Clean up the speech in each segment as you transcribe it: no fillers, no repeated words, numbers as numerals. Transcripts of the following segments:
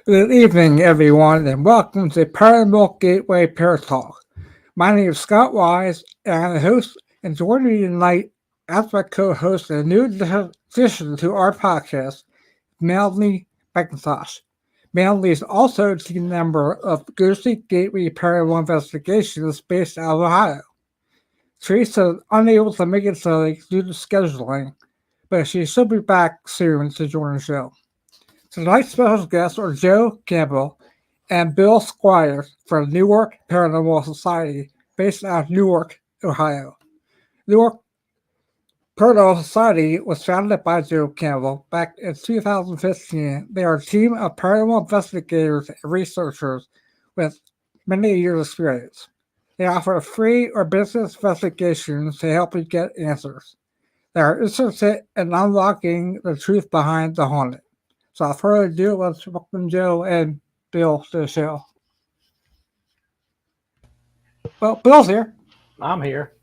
Good evening, everyone, and welcome to Paranormal Gateway ParaTalk. My name is Scott Wise, and I'm the host, and joining me tonight as my co-host a new addition to our podcast, Melanie McIntosh. Melanie is also a team member of Ghostly Gateway Paranormal Investigations based out of Ohio. Teresa is unable to make it today due to scheduling, but she should be back soon to join the show. Tonight's special guests are Joe Campbell and Bill Squires from Newark Paranormal Society, based out of Newark, Ohio. Newark Paranormal Society was founded by Joe Campbell back in 2015. They are a team of paranormal investigators and researchers with many years' experience. They offer free or business investigations to help you get answers. They are interested in unlocking the truth behind the haunted. So without further ado, let's welcome Joe and Bill to the show. Well, Bill's here. I'm here.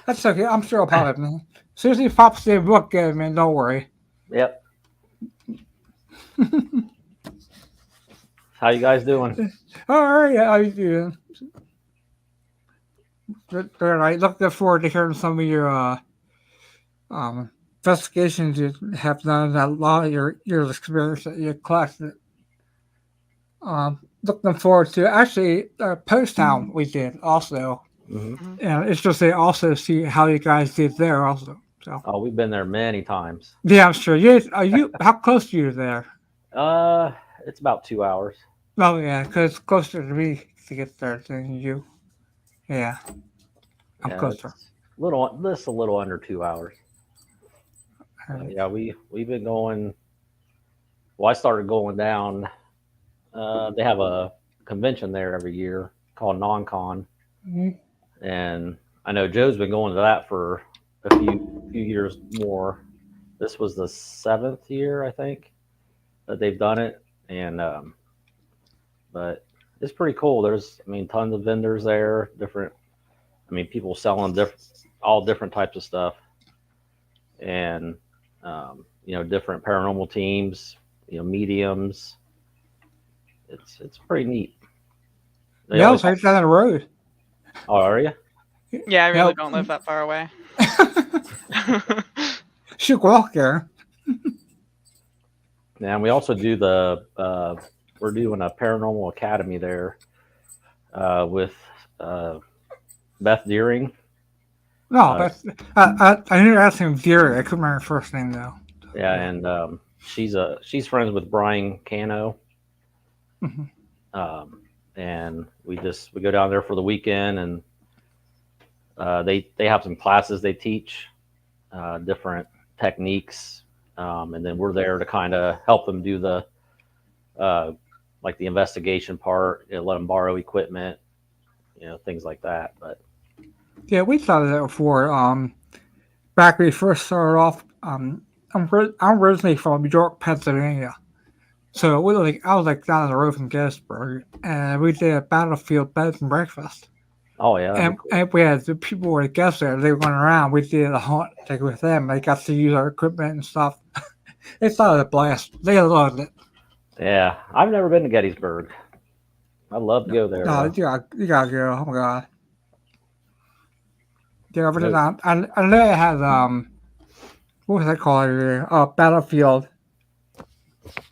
That's okay. I'm sure I'll pop it, man. As soon as he pops the book in, man, don't worry. Yep. How you guys doing? All right, how you doing? Good. Looking forward to hearing some of your investigations you have done, that a lot of your experience that you collected. Looking forward to actually Post Town we did also. Mm-hmm. And it's just to also see how you guys did there also. So Oh, we've been there many times. yeah, I'm sure. You are you? How close are you there? It's about 2 hours. Oh yeah, because it's closer to me to get there than you. Yeah, I'm Yeah, closer. it's a little under 2 hours. Yeah, we've been going. Well, I started going down. They have a convention there every year called Non-Con, Mm-hmm. and I know Joe's been going to that for a few years more. This was the seventh year, I think, that they've done it, and but it's pretty cool. There's, I mean, tons of vendors there, different. I mean, people selling all different types of stuff, and different paranormal teams, mediums. It's pretty neat. They Yeah, always it's right down the road. Oh, are you? Yeah, I really Yep. don't live that far away. Should walk there. Yeah, and we also do we're doing a paranormal academy there with Beth Deering. No, that's I knew that name Gary. I couldn't remember her first name though. Yeah, and she's friends with Brian Cano. Mhm. And we go down there for the weekend, and they have some classes they teach, different techniques, and then we're there to kind of help them do the like the investigation part, let them borrow equipment, things like that. But Yeah, we thought of that before. Back when we first started off, I'm originally from York, Pennsylvania. So I was like down the road from Gettysburg, and we did a battlefield bed and breakfast. oh yeah, that'd be And, cool. and we had the people were guests there. They went around. We did a hunt like with them. They got to use our equipment and stuff. They thought it was a blast. They loved it. Yeah, I've never been to Gettysburg. I'd love to go there No, though. you gotta go. Oh my god. Yeah, but Nope. I know it has what was that called every year? Battlefield.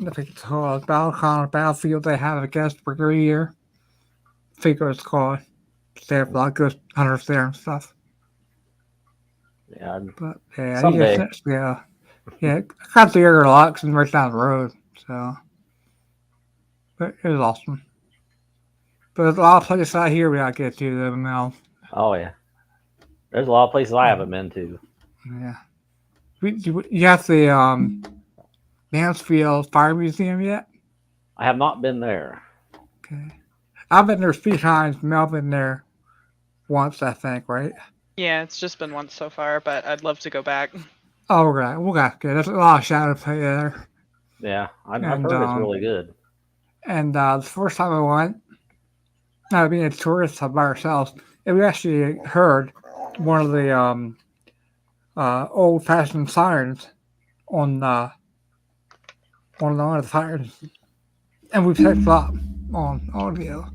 I think it's called Battlefield. They have a guest for every year. I think it's called. They have a lot of ghost hunters there and stuff. Yeah, But yeah, you someday. guys, yeah. I got the area a lot because I'm right down the road. So, but it was awesome. But there's a lot of places out here we gotta get to though now. Oh yeah, there's a lot of places I haven't been to. Yeah. You have the Mansfield Fire Museum yet? I have not been there. Okay. I've been there 3 times. Mel been there once, I think, right? Yeah, it's just been once so far, but I'd love to go back. Oh, right. We'll got good. There's a lot of shadow play there. Yeah, I've And heard it's really good. the first time I went, being a tourist by ourselves, and we actually heard one of the old-fashioned sirens on one of the fires, and we picked up on audio.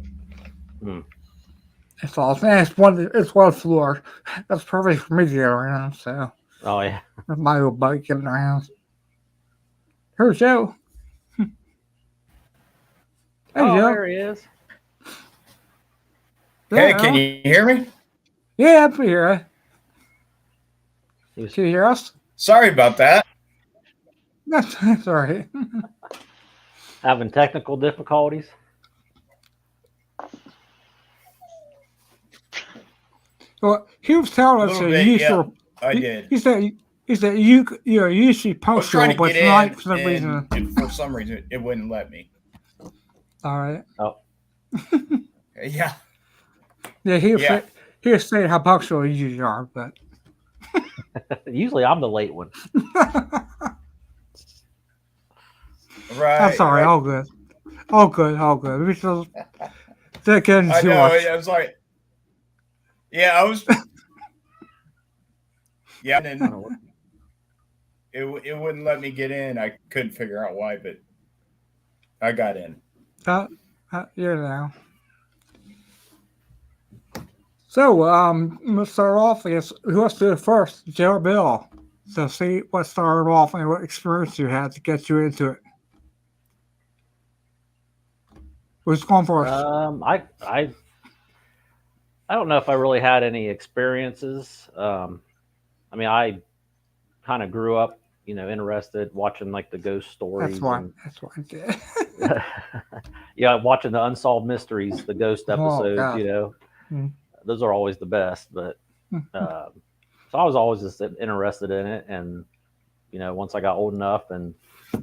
Hmm. It's all. And it's one floor. That's perfect for me to get around. So Oh yeah. with my little bike getting around. Here's Joe. Hey Oh, Joe. there he is. Hey, Yeah. can you hear me? Yeah, I'm here. He was Can you hear us? Sorry about that. That's all right. having technical difficulties. Well, he was telling A us little that bit, you yeah, usually. I He, did. he said you're usually I was trying punctual, to but get tonight in, for some reason. and for some reason, it wouldn't let me. All right. Oh, Yeah, Yeah, yeah. he was saying how punctual you usually are, but usually I'm the late one. that's Right, all right. right. All good. All good. All good. We still didn't get into I too know. much. I was like, yeah, I was, yeah, and Oh, it wouldn't let me get in. I couldn't figure out why, but I got in. You're now. So, let's start off. I guess who wants to do it first, Joe or Bill? So, see what started off and what experience you had to get you into it. Who's going first? I don't know if I really had any experiences. I mean, I kind of grew up, interested watching like the ghost That's stories why. and That's why I did. yeah, watching the unsolved mysteries, the ghost Oh episodes. God. Hmm. Those are always the best. But so I was always just interested in it, and once I got old enough and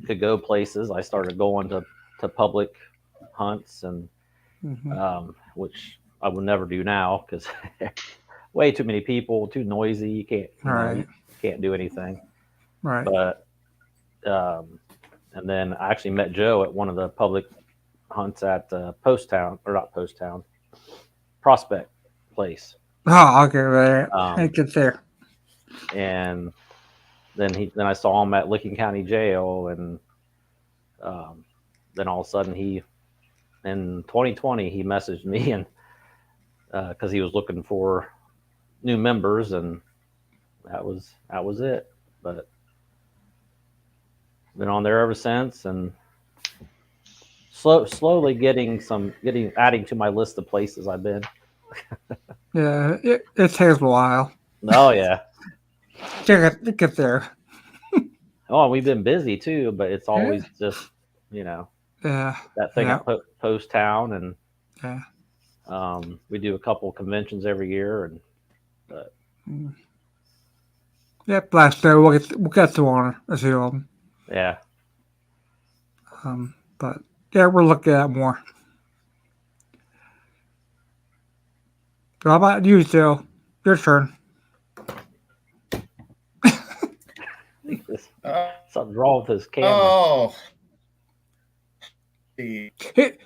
could go places, I started going to public hunts and which I would never do now because way too many people, too noisy. You can't, Right. you can't do anything. Right. But and then I actually met Joe at one of the public hunts at Post Town, or not Post Town, Prospect Place. Oh, okay. Right. I Um, get there. and then I saw him at Licking County Jail, and then all of a sudden in 2020 he messaged me and because he was looking for new members, and that was it. But been on there ever since, and slowly adding to my list of places I've been. Yeah, it takes a while Oh yeah. to get there. Oh, we've been busy too, but it's Yeah. always just Yeah. that thing Yeah. at Post Town, and Yeah. we do a couple conventions every year, and but Mm. Yep. Last day we'll get to one a few of them. yeah. But yeah, we're looking at more. So how about you, Joe? Your turn. Uh, Something's wrong with his camera. oh, the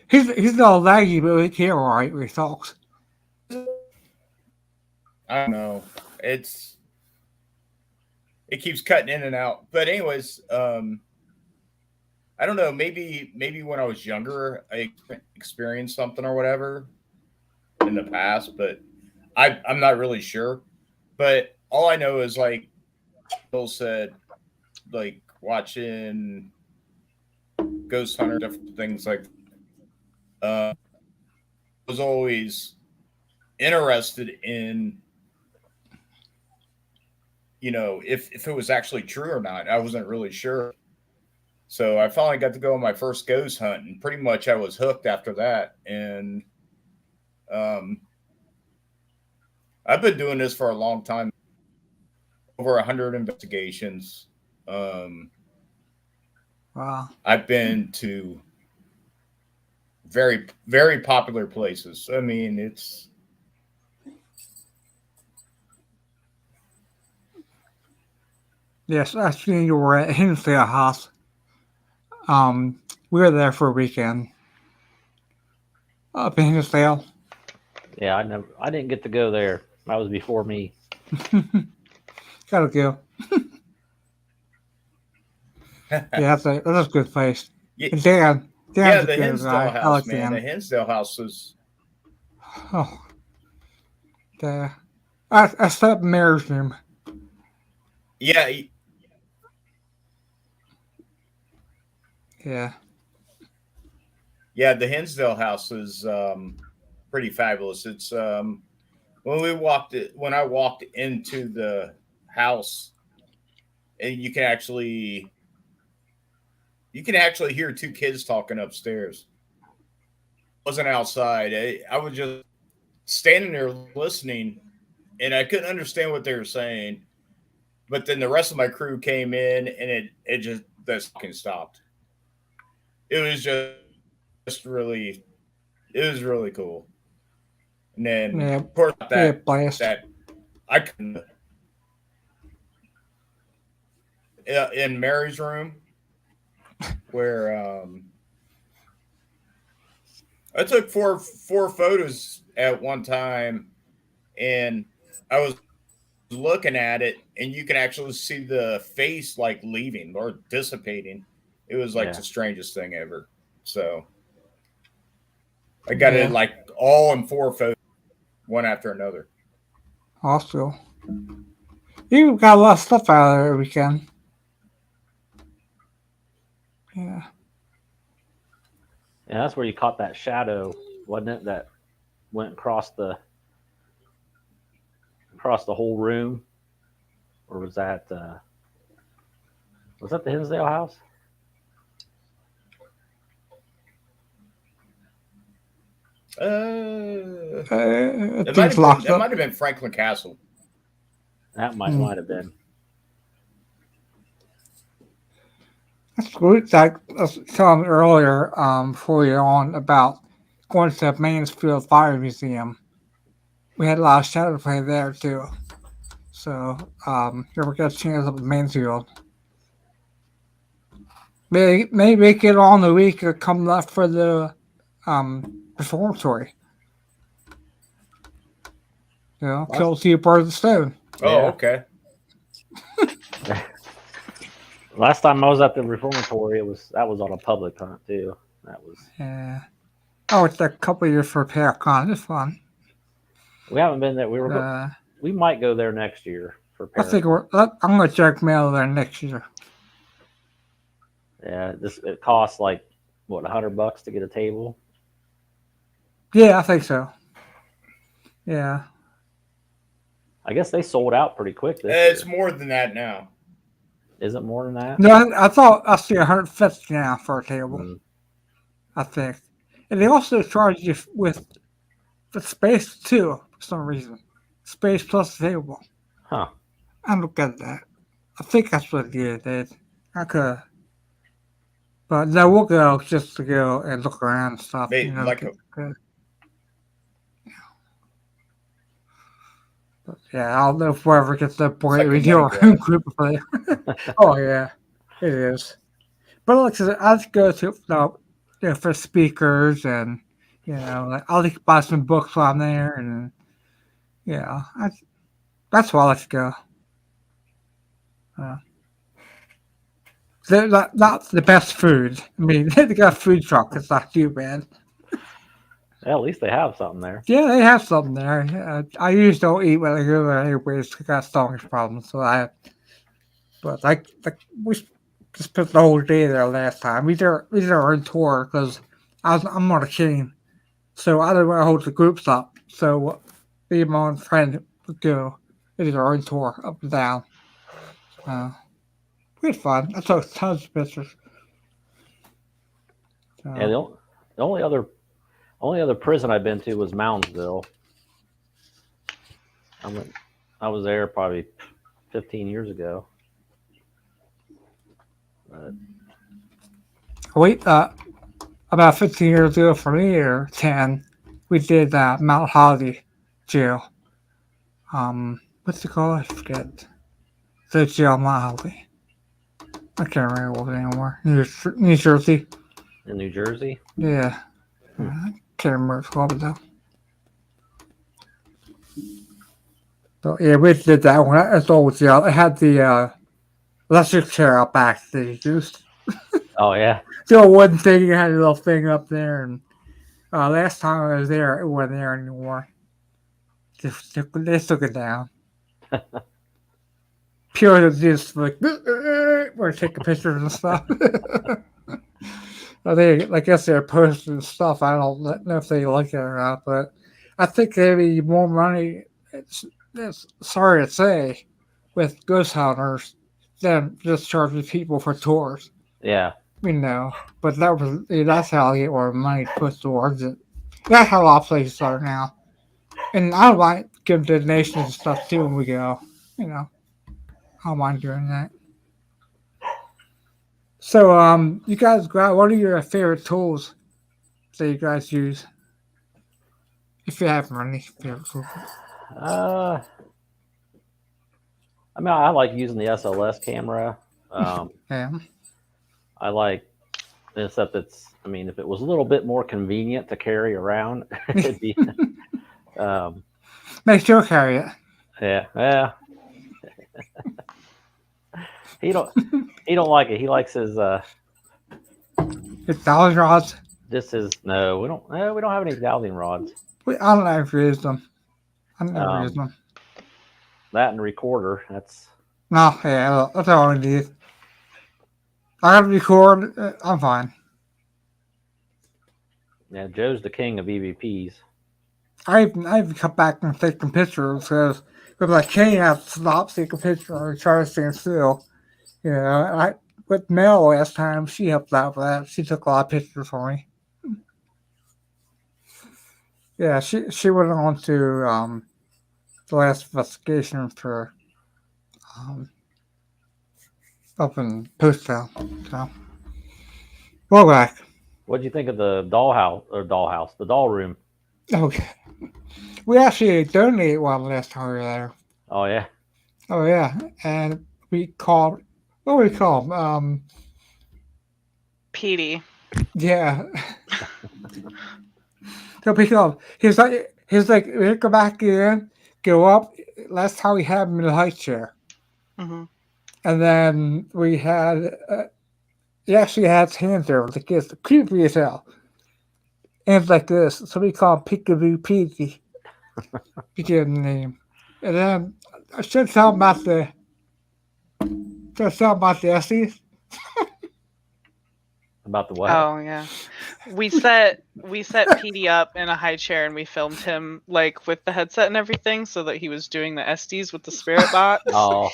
He's not laggy, but he can't all right when he talks. I don't know. It keeps cutting in and out. But anyways, I don't know. Maybe when I was younger, I experienced something or whatever in the past, but I'm not really sure. But all I know is like Bill said, like watching Ghost Hunter, different things like. I was always interested in, if it was actually true or not. I wasn't really sure. So I finally got to go on my first ghost hunt, and pretty much I was hooked after that. And um, I've been doing this for a long time, over 100 investigations. Um, Wow. I've been to very, very popular places. I mean, it's Yes, I seen you were at Hinsdale House. We were there for a weekend up in Hinsdale. Yeah, I didn't get to go there. That was before me. Gotta go. Yeah, that's a good place. Yeah, And Dan's yeah, a the good Hinsdale guy. I house, like man. The Dan. Hinsdale house was. Oh, I slept in Mary's room. Yeah, Yeah. yeah, the Hinsdale house is pretty fabulous. It's when I walked into the house, and you can actually hear two kids talking upstairs. I wasn't outside. I was just standing there listening, and I couldn't understand what they were saying. But then the rest of my crew came in, and it just the talking stopped. It was just really it was really cool. And then Yeah. of course Yeah, blast. that I couldn't in Mary's room where I took four photos at one time, and I was looking at it, and you can actually see the face like leaving or dissipating. It was like Yeah. the strangest thing ever. So I got it Yeah. like all in four photos, one after another. Also, you got a lot of stuff out of there every weekend. Yeah. Yeah, that's where you caught that shadow, wasn't it? That went across the whole room, or was that the Hinsdale house? Things locked That up. might have been Franklin Castle. That might have been. That's good. I was telling earlier, before you're on, about going to the Mansfield Fire Museum. We had a lot of shadow play there too. So, you ever get a chance up at Mansfield? Maybe get on the week or come up for the reformatory. You know, kill two birds with a stone. Oh, Yeah. okay. Last time I was at the reformatory, that was on a public hunt too. That was. Yeah. Oh, it's a couple of years for ParaCon. It's fun. We haven't been there. We might go there next year for I think ParaTalk. I'm gonna check mail there next year. Yeah, it costs like what $100 to get a table. Yeah, I think so. Yeah. I guess they sold out pretty quick this It's year. more than that now. Is it more than that? No, I thought I see 150 now for a table. Mm. I think, and they also charge you with the space too for some reason. Space plus the table. Huh. I don't get that. I think that's what they did. I could, but no, we'll go just to go and look around and stuff. They You know, like but yeah, I don't know if we'll ever get to that point. like a We do our money own grab. group play. Oh yeah, it is. But like I said, I just go to for speakers and like I'll like buy some books while I'm there and that's why I like to go. They're not the best food. I mean, they got a food truck. It's not too bad. Yeah, at least they have something there. Yeah, they have something there. I usually don't eat when I go there anyways. I got stomach problems, but we just spent the whole day there last time. We did our own tour because I'm on a team, so I didn't want to hold the groups up. So me and my friend would go. We did our own tour up and down. We had fun. I took tons of pictures. Yeah, the only other prison I've been to was Moundsville. I was there probably 15 years ago. Wait, about 15 years ago for me, or 10, we did Mount Holly jail. What's it called? I forget. The jail Mount Holly. I can't remember what it anymore. New Jersey. In New Jersey? Yeah. I can't remember what it's called though. So yeah, we did that one. That's old jail. It had the electric chair out back that he used. Oh yeah. The old wooden thing, you had a little thing up there, and last time I was there, it wasn't there anymore. They took it down. Pure just like we're taking pictures and stuff. I guess they're posting stuff. I don't know if they like it or not, but I think they need more money. It's sorry to say, with ghost hunters than just charging people for tours. Yeah. But that's how I get more money put towards it. That's how a lot of places are now. And I might give donations and stuff too when we go. I don't mind doing that. So, you guys got, what are your favorite tools that you guys use? If you have any favorite tools. I mean, I like using the SLS camera. Yeah. I like, except if it was a little bit more convenient to carry around, it'd be. Make sure carry it. Yeah. He don't like it. He likes his dowsing rods. No, we don't have any dowsing rods. I don't ever use them. I never use them. That and recorder. That's that's all I need. I have to record. I'm fine. Yeah, Joe's the king of EVPs. I've come back and taken pictures because I can't have to stop, take a picture, or try to stand still. With Mel last time, she helped out with that. She took a lot of pictures for me. Yeah, she went on to the last investigation for up in Postown. So, well back. What'd you think of the the doll room? Okay. We actually donated one last time we were there. Oh yeah. Oh yeah, and we called. What do we call him? Petey. Yeah. So we called. He's like, we go back in, go up. Last time we had him in the high chair. Mm-hmm. And then we had, he actually had his hands there with the kids, creepy as hell. Hands like this. So we call him Peekaboo Petey. He gave him the name. And then I should tell him about the Esties. About the what? Oh yeah. We set Petey up in a high chair and we filmed him like with the headset and everything so that he was doing the Esties with the spirit box. Oh.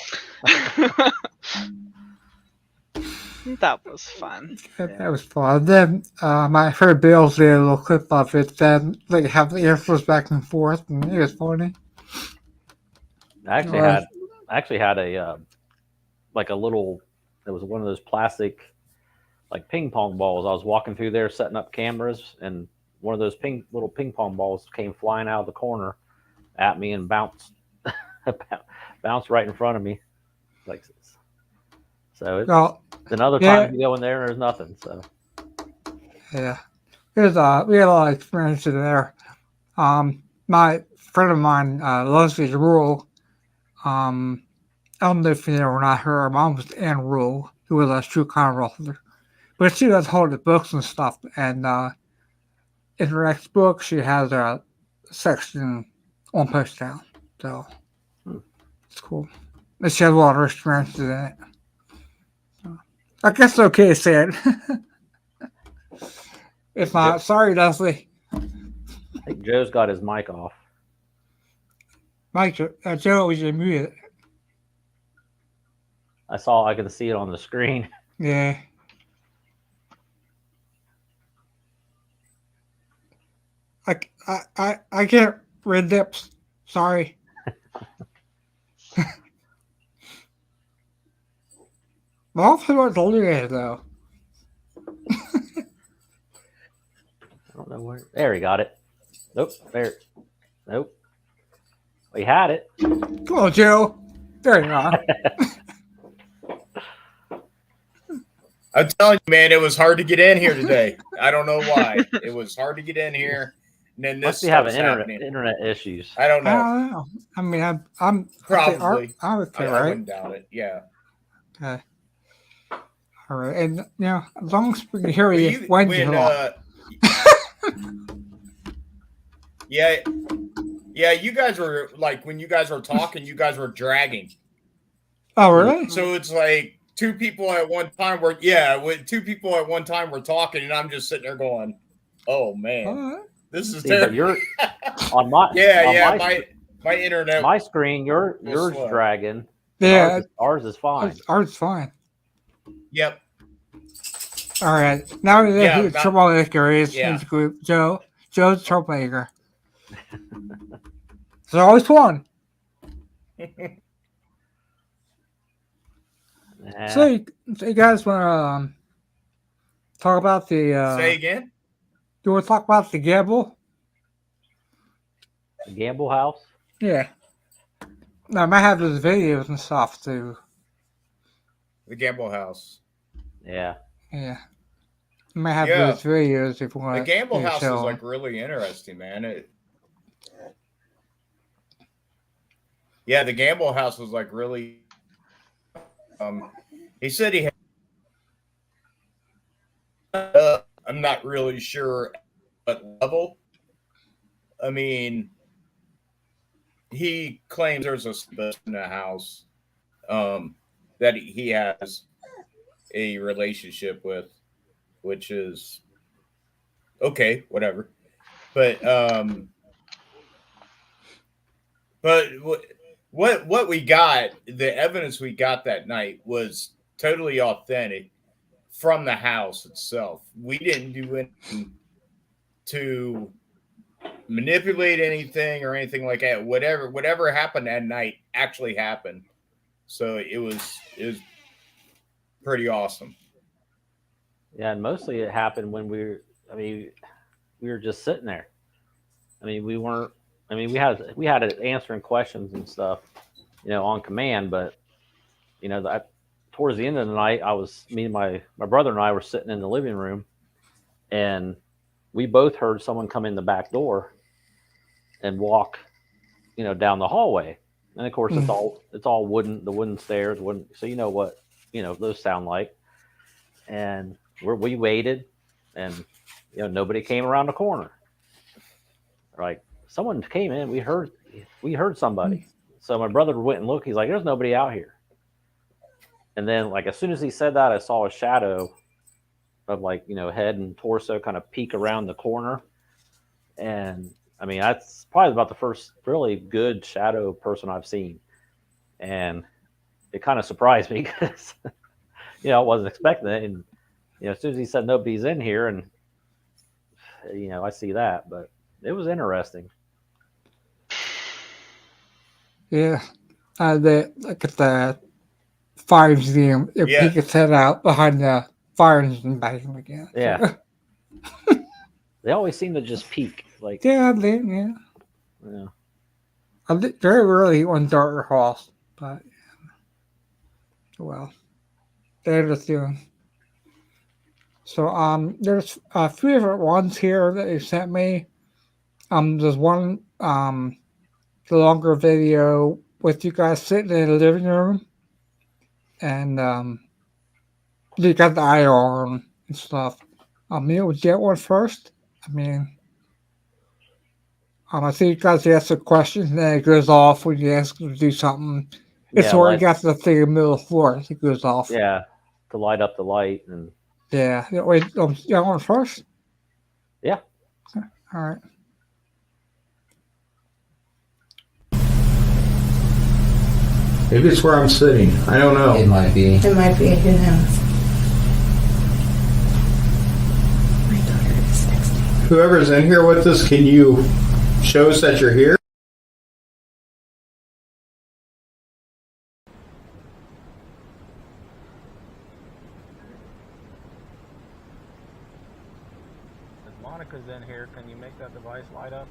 That was fun. That was fun. Then my friend Bill did a little clip of it. Then they have the air force back and forth, and it was funny. I actually had a like a little. It was one of those plastic, like ping pong balls. I was walking through there setting up cameras, and one of those little ping pong balls came flying out of the corner at me and bounced right in front of me. Like, so it's another time you go in there and there's nothing. So yeah, we had a lot of experiences there. My friend of mine, Leslie Rule. I don't know if you know or not. Her mom was Ann Rule, who was a true crime author. But she does hold the books and stuff. And in her next book, she has a section on Postown. So it's cool. And she has a lot of experiences in it. So, I guess it's okay to say it. If not, sorry, Leslie. I think Joe's got his mic off. Mike, Joe was muted. I could see it on the screen. Yeah. I get red lips. Sorry. Well, I was older it though. I don't know where. There, he got it. Nope. There. Nope. We had it. Come on, Joe. There you are. I'm telling you, man, it was hard to get in here today. I don't know why. It was hard to get in here. And then this Must be having happening. internet issues. I don't know. I don't know. I mean, I'm Probably. I would say, I right? wouldn't doubt it. Yeah. Okay. All right. And, as long as we can hear Well, you when you talk. Yeah, you guys were like when you guys were talking, you guys were dragging. Oh, really? So it's like two people at one time were talking, and I'm just sitting there going, "Oh man, All right. this is See, but terrible." you're on my my internet my screen. Yours slow. dragging. and Yeah. ours is fine. Ours fine. Yep. All right. Now we know Yeah, who the troublemaker is in yeah. the group. Joe. Joe's the troublemaker. There's always one. Nah. So you guys want to talk about the... Say again? You want to talk about the gamble? The Gamble House. Yeah. I might have those videos and stuff too. The Gamble House. Yeah. Yeah. I might have Yeah. those videos if you want. The Gamble House is show 'em. like really interesting, man. Yeah, the Gamble House was like really. He said he had. I'm not really sure what level. I mean, he claims there's a split in the house that he has a relationship with, which is okay, whatever. But what we got, the evidence we got that night was totally authentic from the house itself. We didn't do anything to manipulate anything or anything like that. Whatever happened that night actually happened. So it was pretty awesome. Yeah, and mostly it happened when we were just sitting there. We weren't. We had it answering questions and stuff, on command. But towards the end of the night, me and my brother and I were sitting in the living room, and we both heard someone come in the back door and walk, down the hallway. And of course, it's all wooden, the wooden stairs, so you know what those sound like. And we waited, and nobody came around the corner. Like, someone came in, we heard somebody. So my brother went and looked. He's like, "There's nobody out here." And then, like, as soon as he said that, I saw a shadow of head and torso kind of peek around the corner. And that's probably about the first really good shadow person I've seen. And it kind of surprised me because I wasn't expecting it. And as soon as he said nobody's in here, and I see that, but it was interesting. Yeah. Look at the fire museum. It peek its head out behind the fire engine back again. Yeah. They always seem to just peek. Like, yeah. Very rarely on darker house, but well, they're just doing. So there's a few different ones here that you sent me. There's one the longer video with you guys sitting in the living room, and you got the IR on and stuff. Would you get one first? I see you guys ask a question, and then it goes off when you ask them to do something. It's where you got the thing in the middle of the floor. It goes off. Yeah, to light up the light. And yeah. Wait, you got one first? Yeah. Okay. All right. Maybe it's where I'm sitting. I don't know. It might be. Who knows? My daughter is texting. Whoever's in here with us, can you show us that you're here? If Monica's in here, can you make that device light up?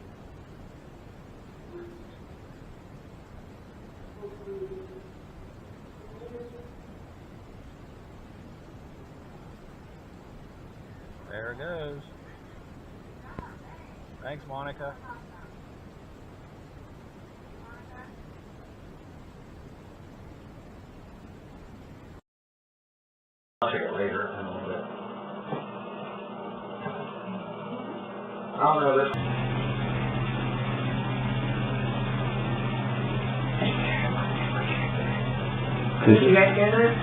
There it goes. Thanks, Monica. here in a little bit. I don't know. Did you guys get it?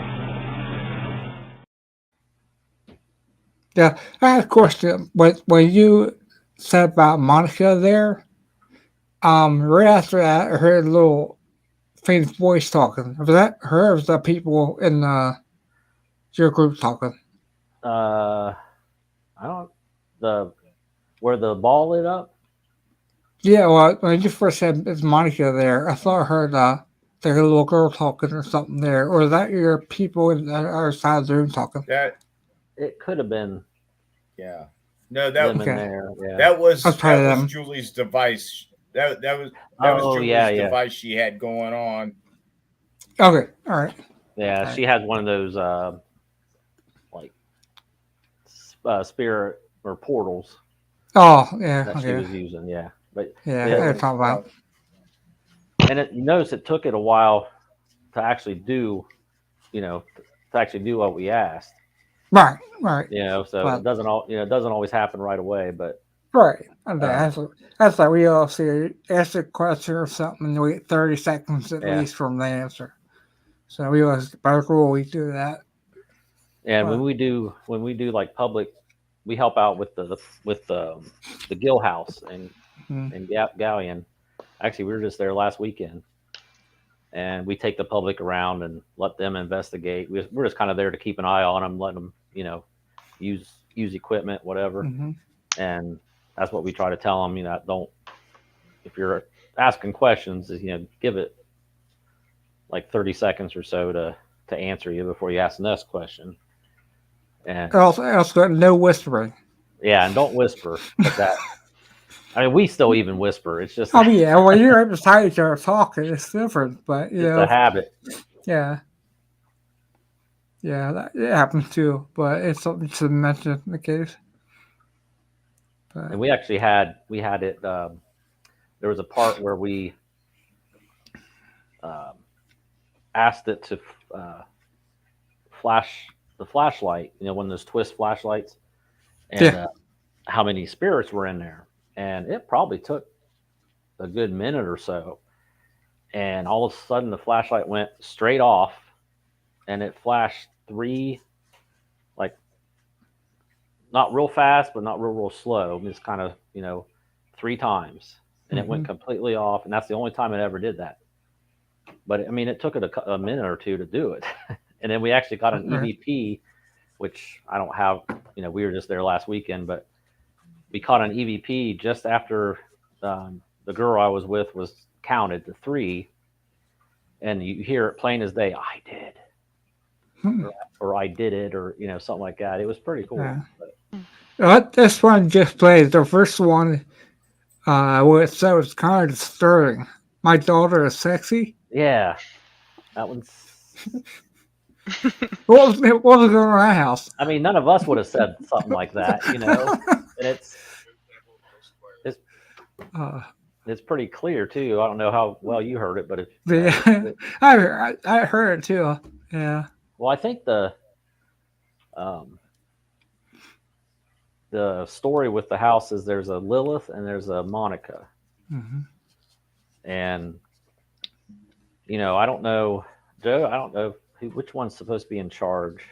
Yeah, I had a question. When you said about Monica there, right after that, I heard a little faint voice talking. Was that her or was that people in your group talking? I don't where the ball lit up. Yeah, well, when you first said it's Monica there, I thought I heard like a little girl talking or something there. Or is that your people in the other side of the room talking? That It could have been yeah. No, them Okay. in there. Yeah. that was I'll try them. Julie's device. That was Oh, Julie's yeah, yeah. device she had going on. Okay, all right. Yeah, Okay. she had one of those like spirit or portals Oh, yeah, that she okay. was using. Yeah, but Yeah, Yeah. I was talking about. and you notice it took it a while to actually do, to actually do what we asked. Right. So But- it doesn't always happen right away, but Right. And that's like we all see ask a question or something and wait 30 seconds at Yeah. least from the answer. So we always by rule we do that. and Wow. when we do like public, we help out with the Gill House and Galleon. Actually, we were just there last weekend, and we take the public around and let them investigate. We're just kind of there to keep an eye on them, let them use equipment, whatever. Mhm. And that's what we try to tell them. Don't, if you're asking questions, give it like 30 seconds or so to answer you before you ask the next question. And Also no whispering. yeah, and don't whisper. But I mean, we still even whisper. It's just Oh yeah, well you're right beside each other talking, it's different, but you it's know a habit. yeah. Yeah, that it happens too, but it's something to mention in the case. But And we actually had it. There was a part where we asked it to flash the flashlight. One of those twist flashlights, and how many spirits were in there. And it probably took a good minute or so. And all of a sudden, the flashlight went straight off, and it flashed 3, like, not real fast, but not real slow. Just kind of, 3 times. And it went completely off. And that's the only time it ever did that. But I mean, it took it a minute or two to do it. And then we actually got an EVP, which I don't have, we were just there last weekend, but we caught an EVP just after the girl I was with was counted to 3. And you hear it plain as day, I did. Or I did it, or, something like that. It was pretty cool. Yeah. This one just played the first one where it said it was kind of disturbing. My daughter is sexy. Yeah. That one's. What was going on in that house? I mean, none of us would have said something like that, And it's pretty clear too. I don't know how well you heard it, but I heard it too. Yeah. Well, I think the story with the house is there's a Lilith and there's a Monica, and I don't know, Joe. I don't know which one's supposed to be in charge.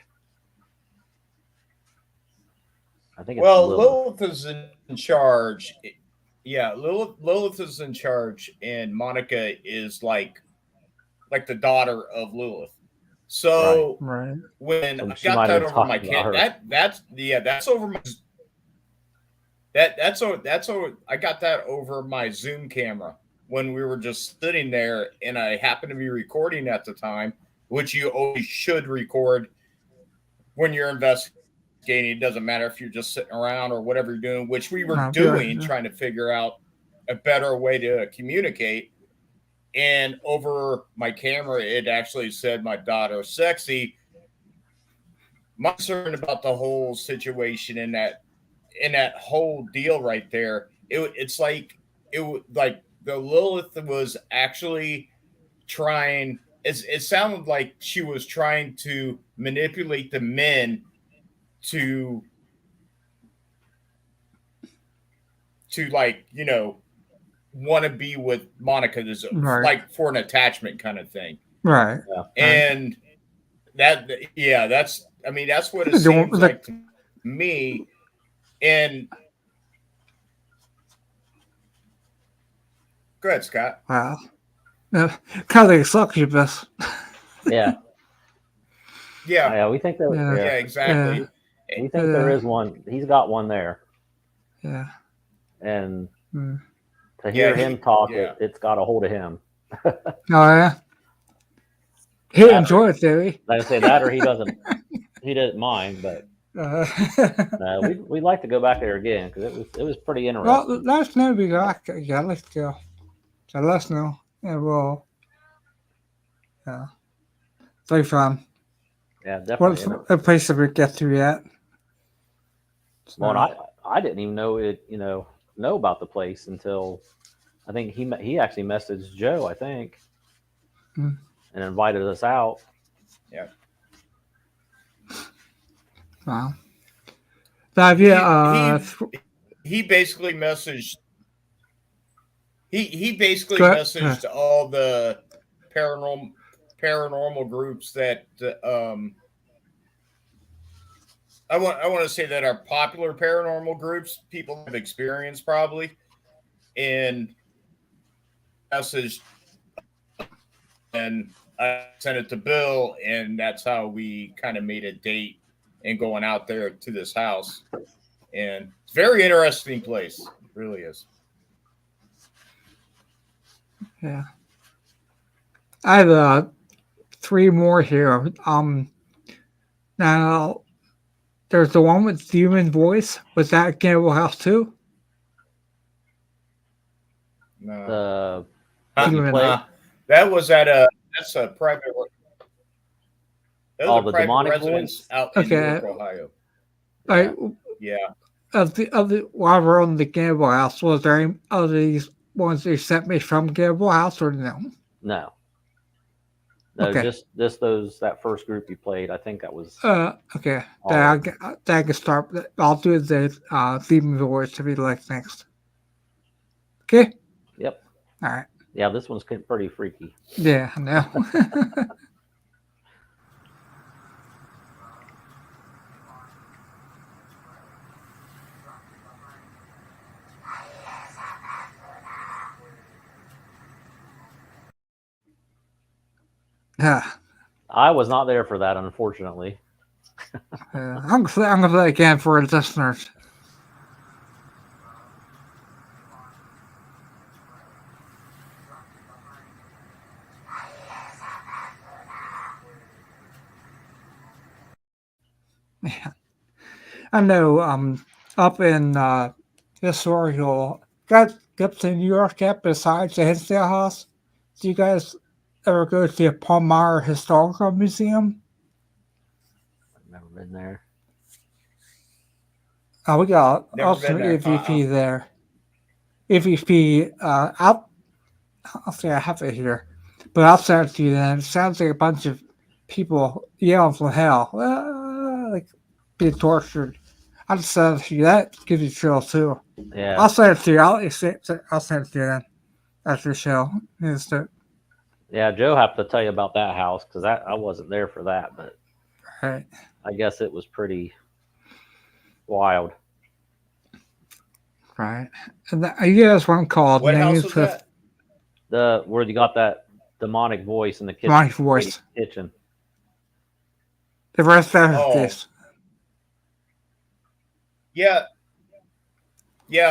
I think it's Lilith is in charge. Yeah, Lilith is in charge, and Monica is like the daughter of Lilith. So right. when And I she got might that have over my talked about her. that's over my that's over. I got that over my Zoom camera when we were just sitting there, and I happened to be recording at the time, which you always should record when you're investigating. It doesn't matter if you're just sitting around or whatever you're doing, which we were doing, trying to figure out a better way to communicate. And over my camera, it actually said my daughter sexy. My concern about the whole situation in that whole deal right there, it's like the Lilith was actually trying. It sounded like she was trying to manipulate the men to like, want to be with Monica, Right. like for an attachment kind of thing. Right. And that's what it The- seems the- like to me. And go ahead, Scott. Wow. Kind of like succubus. Yeah. Yeah, Yeah, we think that. Yeah. yeah, Yeah, exactly. we think there Yeah. is one. He's got one there, Yeah. and Mm. to hear Yeah, him talk, yeah. it's got a hold of him. Oh yeah. He That- enjoyed it, did he? Like I say that, or he doesn't. He doesn't mind, but we'd like to go back there again because it was pretty interesting. well, let us know if you go back. Yeah, let's go. So let us know. And we'll. Yeah. It's like fun. Yeah, definitely. What's a place that we get to yet? Well, and I didn't even know about the place until I think he actually messaged Joe, I think, Hmm. and invited us out. Yeah. Wow. But yeah, He basically messaged. He basically Go ahead. messaged all the paranormal groups that I want to say that are popular paranormal groups people have experienced probably, and messaged, and I sent it to Bill, and that's how we kind of made a date and going out there to this house. And it's a very interesting place. It really is. yeah. I have 3 more here. Now there's the one with human voice. Was that Campbell House too? No. The Human. That was at that's a private. That was the a private demonic residence voice? out in Okay. Newark, Ohio. Like Yeah. of the while we're on the Campbell House, was there any of these ones they sent me from Campbell House or no? No, Okay. just that first group you played. I think that was Okay. all That of I can start. I'll do the theme voice to be like next. Okay. Yep. All right. Yeah, this one's pretty freaky. Yeah. I know. Yeah. I was not there for that, unfortunately. I'm gonna play again for the listeners. Yeah. I know. Up in historical, got up to New York yet? Besides the Hinsdale House, do you guys ever go to the Palmyra Historical Museum? I've never been there. We got Never awesome been there. EVP there. EVP out. I'll say I have it here, but I'll send it to you. Then it sounds like a bunch of people yelling from hell, like being tortured. I'll just send it to you. That gives you chills too. Yeah. I'll send it to you. I'll send it to you then after the show. Yeah, Joe have to tell you about that house because I wasn't there for that, but Right. I guess it was pretty wild. Right. And you guys one called What house Names was with that? Where you got that demonic voice in the kitchen. Demonic voice. Kitchen. The rest of Oh. this. Yeah.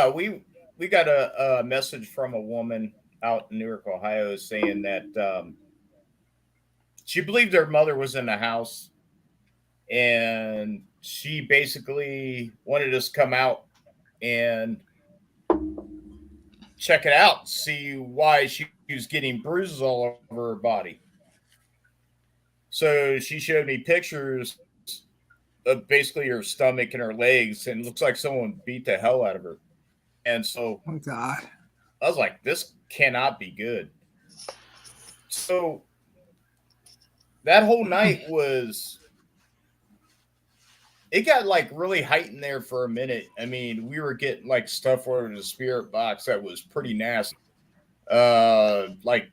We got a message from a woman out in Newark, Ohio, saying that she believed her mother was in the house, and she basically wanted us to come out and check it out, see why she was getting bruises all over her body. So she showed me pictures of basically her stomach and her legs, and it looks like someone beat the hell out of her. And so Oh God. I was like, this cannot be good. So that whole night was it got like really heightened there for a minute. I mean, we were getting like stuff over the spirit box that was pretty nasty. Like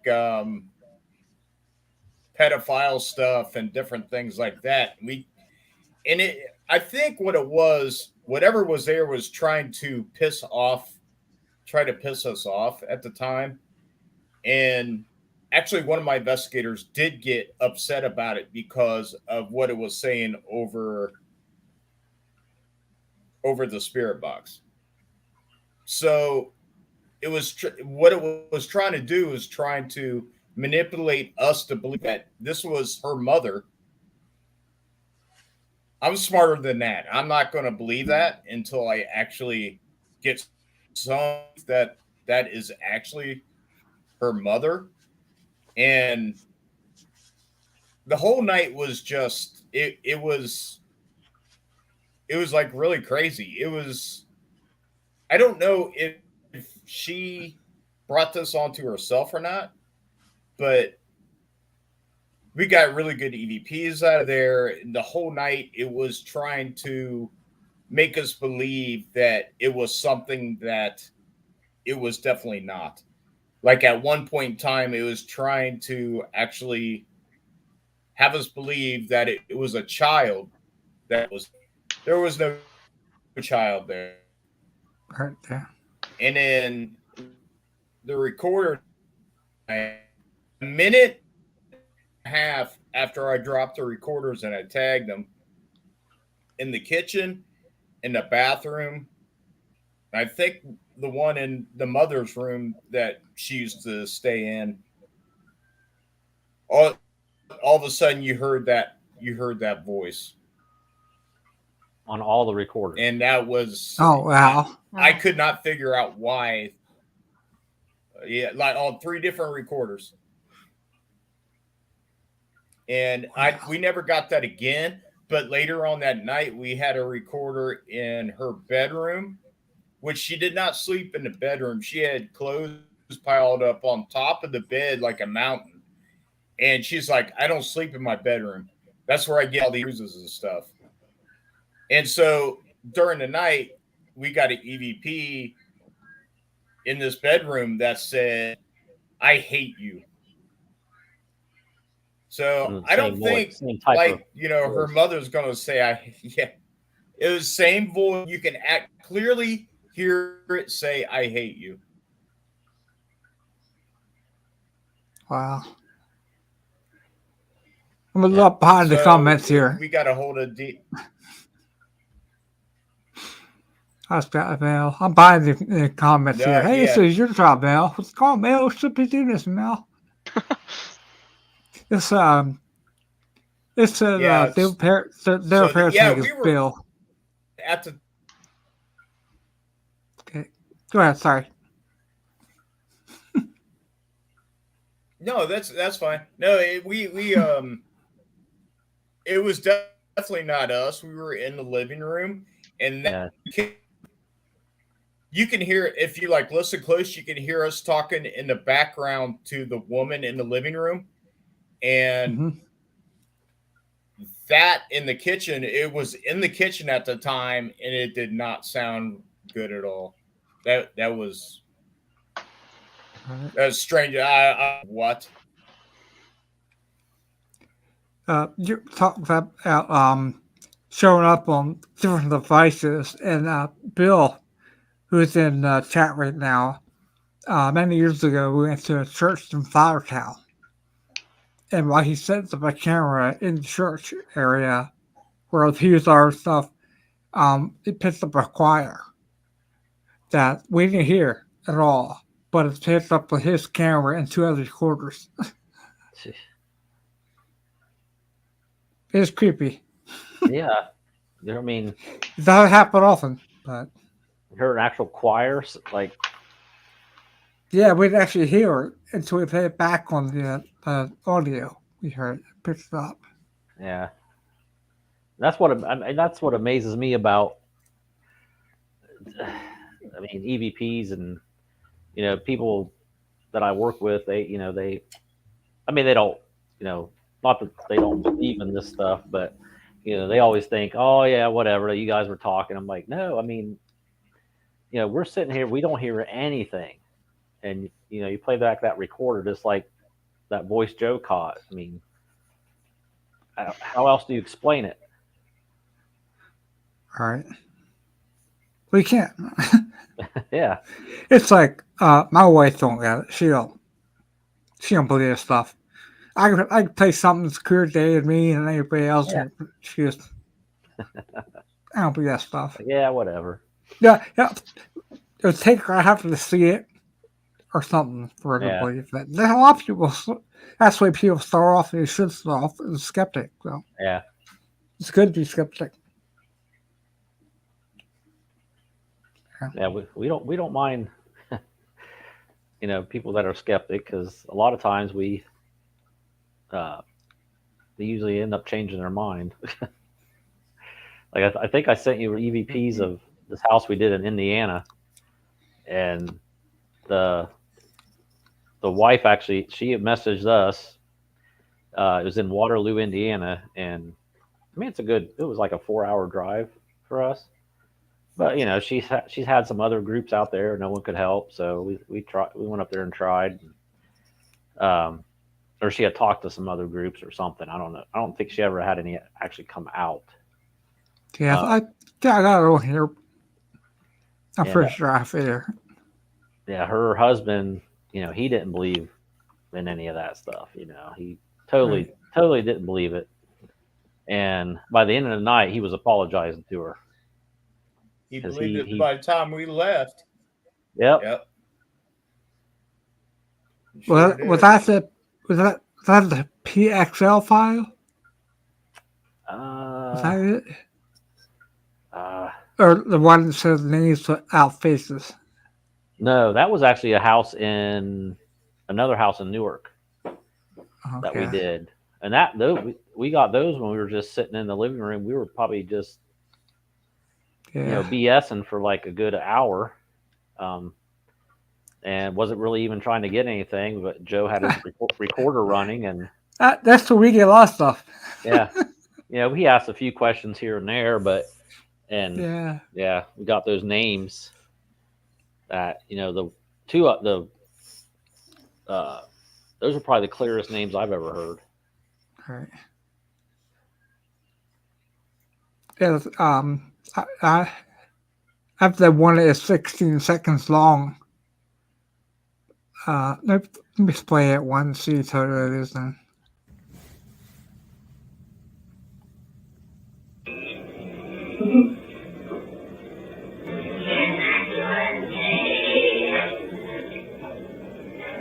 pedophile stuff and different things like that. I think what it was, whatever was there was trying to try to piss us off at the time. And actually, one of my investigators did get upset about it because of what it was saying over the spirit box. So it was what it was trying to do is trying to manipulate us to believe that this was her mother. I'm smarter than that. I'm not going to believe that until I actually get some that is actually her mother. And the whole night was just it was like really crazy. It was, I don't know if she brought this onto herself or not, but we got really good EVPs out of there. The whole night it was trying to make us believe that it was something that it was definitely not. Like at one point in time, it was trying to actually have us believe that it was a child there was no child there. Right there. And then the recorder, a minute and a half after I dropped the recorders and I tagged them in the kitchen, in the bathroom, I think the one in the mother's room that she used to stay in, all of a sudden you heard that voice on all the recorders. and that was Oh wow. I could not figure out why. Yeah, like on 3 different recorders. And we never got that again. But later on that night, we had a recorder in her bedroom, which she did not sleep in the bedroom. She had clothes piled up on top of the bed like a mountain. And she's like, I don't sleep in my bedroom. That's where I get all the bruises and stuff. And so during the night, we got an EVP in this bedroom that said, I hate you. So I don't think like, her mother's going to say, yeah, it was the same voice. You can clearly hear it say, I hate you. Wow. I'm a little behind the comments here. We got a hold of That's got Mel. I'm behind the comments here. Hey, yeah. this is your job, Mel. What's going on, Mel? Should be doing this, Mel. This Yeah, their parents name is Bill. At the Okay, go ahead. Sorry. No, that's fine. No, it was definitely not us. We were in the living room, and you can hear, if you like listen close, you can hear us talking in the background to the woman in the living room, and that in the kitchen. It was in the kitchen at the time, and it did not sound good at all. That was. That's strange. What? You talked about showing up on different devices, and Bill, who's in chat right now, many years ago we went to a church in Flowertown, and while he sets up a camera in the church area where the pews are and stuff, it picks up a choir that we didn't hear at all. But it's picked up with his camera and 2 other recorders. It's creepy. Yeah. I mean, it doesn't happen often, but you heard an actual choir, like. Yeah, we'd actually hear it until we play it back on the audio. We heard it picked up. Yeah. That's what amazes me about, EVPs and, people that I work with, they don't, not that they don't believe in this stuff, but, they always think, oh yeah, whatever, you guys were talking. I'm like, no, I mean, we're sitting here, we don't hear anything. And, you play back that recorder, just like that voice Joe caught. I mean, how else do you explain it? All right. We can't. Yeah. It's like my wife don't get it. She don't believe this stuff. I can play something that's clear day with me and anybody else. Yeah. And she just I don't believe that stuff. Yeah, whatever. Yeah. It'll take I have to see it or something for her to Yeah. believe that. There's a lot of people. That's why people start off. They should start off as a skeptic. So Yeah. it's good to be skeptic. Yeah, we don't mind, people that are skeptic, because a lot of times they usually end up changing their mind. Like I think I sent you EVPs of this house we did in Indiana, and the wife actually, she had messaged us. It was in Waterloo, Indiana, and I mean it was like a 4-hour drive for us. But she's had some other groups out there. No one could help, so we went up there and tried. Or she had talked to some other groups or something. I don't know. I don't think she ever had any actually come out. Yeah, I got it over here. I'm Yeah, pretty sure I figure. Yeah, her husband, he didn't believe in any of that stuff. He totally didn't believe it. And by the end of the night, he was apologizing to her. He 'Cause believed it by the time we left. Yep. Yep. Was that the PXL file? Is that it? Or the one that says names without faces? No, that was actually another house in Newark that we Okay. did. And we got those when we were just sitting in the living room. We were probably just, Yeah. BSing for like a good hour. And wasn't really even trying to get anything, but Joe had his recorder running, and That's where we get a lot of stuff. yeah, he asked a few questions here and there, Yeah. we got those names that, the two, those are probably the clearest names I've ever heard. All right. Yeah. I have the one that is 16 seconds long. Let me play it one, see how it is then.